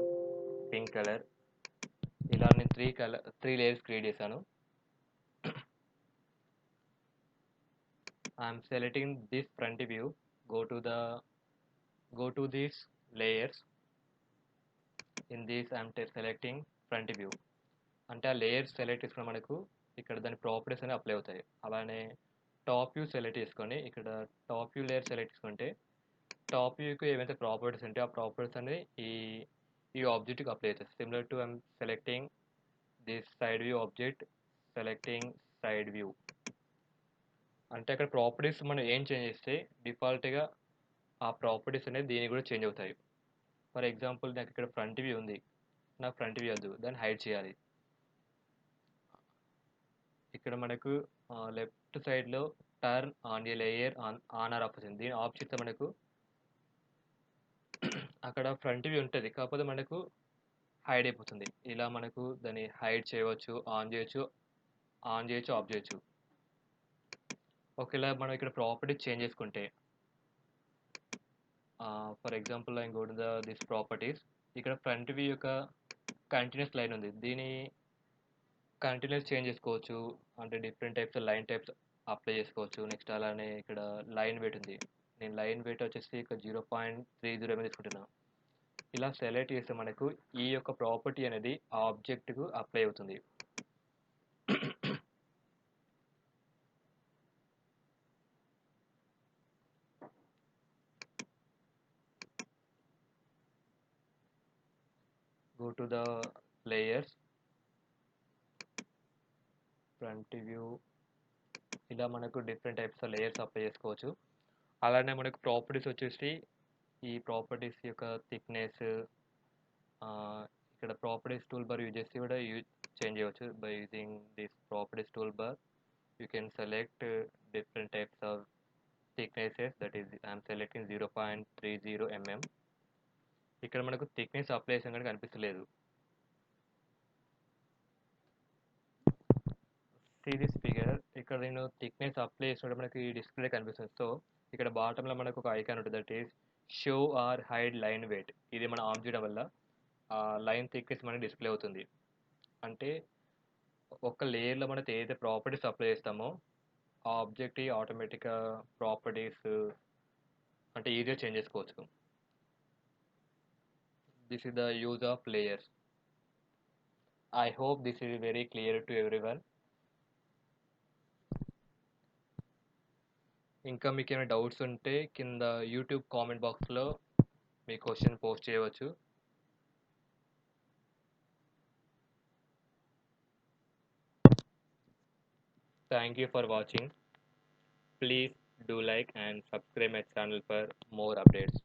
pink colour. ఇలా నేను 3 layers create చేశాను. I'm selecting this front view. go to these layers. In this I'm selecting front view. అంటే ఆ layers select చేసుకున్న మనకు ఇక్కడ దాని ప్రాపర్టీస్ అనేవి అప్లై అవుతాయి. అలానే టాప్ వ్యూ సెలెక్ట్ చేసుకొని ఇక్కడ టాప్ వ్యూ లేయర్ సెలెక్ట్ చేసుకుంటే టాప్ వ్యూకి ఏవైతే ప్రాపర్టీస్ ఉంటాయో ఆ ప్రాపర్టీస్ అనేవి ఈ ఆబ్జెక్ట్కి అప్లై అవుతాయి. Similar to I'm selecting this side view object, selecting side view. అంటే అక్కడ ప్రాపర్టీస్ మనం ఏం చేంజ్ చేస్తే డిఫాల్ట్గా ఆ ప్రాపర్టీస్ అనేవి దీనికి కూడా చేంజ్ అవుతాయి. ఫర్ ఎగ్జాంపుల్ నాకు ఇక్కడ ఫ్రంట్ వ్యూ ఉంది, నాకు ఫ్రంట్ వ్యూ వద్దు, దాన్ని హైడ్ చేయాలి. ఇక్కడ మనకు లెఫ్ట్ సైడ్లో టర్న్ ఆన్ ఏ లేయర్ ఆన్ ఆర్ ఆఫ్ వచ్చింది. దీన్ని ఆఫ్ చేస్తే మనకు అక్కడ ఫ్రంట్ వ్యూ ఉంటుంది, కాకపోతే మనకు హైడ్ అయిపోతుంది. ఇలా మనకు దాన్ని హైడ్ చేయవచ్చు, ఆన్ చేయొచ్చు, ఆఫ్ చేయొచ్చు. ఒకవేళ మనం ఇక్కడ ప్రాపర్టీ చేంజ్ చేసుకుంటే for example I go to this properties. ఇక్కడ ఫ్రంట్ వ్యూ యొక్క కంటిన్యూస్ లైన్ ఉంది, దీని కంటిన్యూస్ చేంజ్ చేసుకోవచ్చు. అంటే different types line types apply చేసుకోవచ్చు. నెక్స్ట్ అలానే ఇక్కడ లైన్ వెయిట్ ఉంది, నేను లైన్ వెయిట్ వచ్చేసి ఇక్కడ 0.30 తీసుకుంటున్నాను. ఇలా సెలెక్ట్ చేస్తే మనకు ఈ యొక్క ప్రాపర్టీ అనేది ఆ ఆబ్జెక్ట్కు అప్లై అవుతుంది. go to the layers, front view. ఇలా మనకు different types of layers apply చేసుకోవచ్చు. అలానే మనకు ప్రాపర్టీస్ వచ్చేసి ఈ ప్రాపర్టీస్ యొక్క థిక్నెస్, ఇక్కడ ప్రాపర్టీస్ టూల్ బార్ యూజ్ చేసి కూడా చేంజ్ చేయవచ్చు. By using this properties tool bar you can select different types of thicknesses. That is I'm selecting 0.30 mm. ఇక్కడ మనకు థిక్నెస్ అప్లై చేసాం కానీ కనిపిస్తలేదు. See this figure. ఇక్కడ నేను థిక్నెస్ అప్లై చేసినప్పుడు మనకి ఈ డిస్ప్లే కనిపిస్తుంది. సో ఇక్కడ బాటంలో మనకు ఒక ఐకాన్ ఉంటుంది, that is show or hide line weight. ఇది మనం ఆన్ చేయడం వల్ల ఆ లైన్ థిక్నెస్ మనకి డిస్ప్లే అవుతుంది. అంటే ఒక లేయర్లో మనకి ఏదైతే ప్రాపర్టీస్ అప్లై చేస్తామో ఆ ఆబ్జెక్ట్ ఆటోమేటిక్గా ప్రాపర్టీస్ అంటే ఈజీగా చేంజ్ చేసుకోవచ్చు. This is the use of layers. I hope this is very clear to everyone. ఇంకా మీకు ఏమైనా డౌట్స్ ఉంటే కింద యూట్యూబ్ కామెంట్ బాక్స్లో మీ క్వశ్చన్ పోస్ట్ చేయవచ్చు. Thank you for watching. Please do like and subscribe my channel for more updates.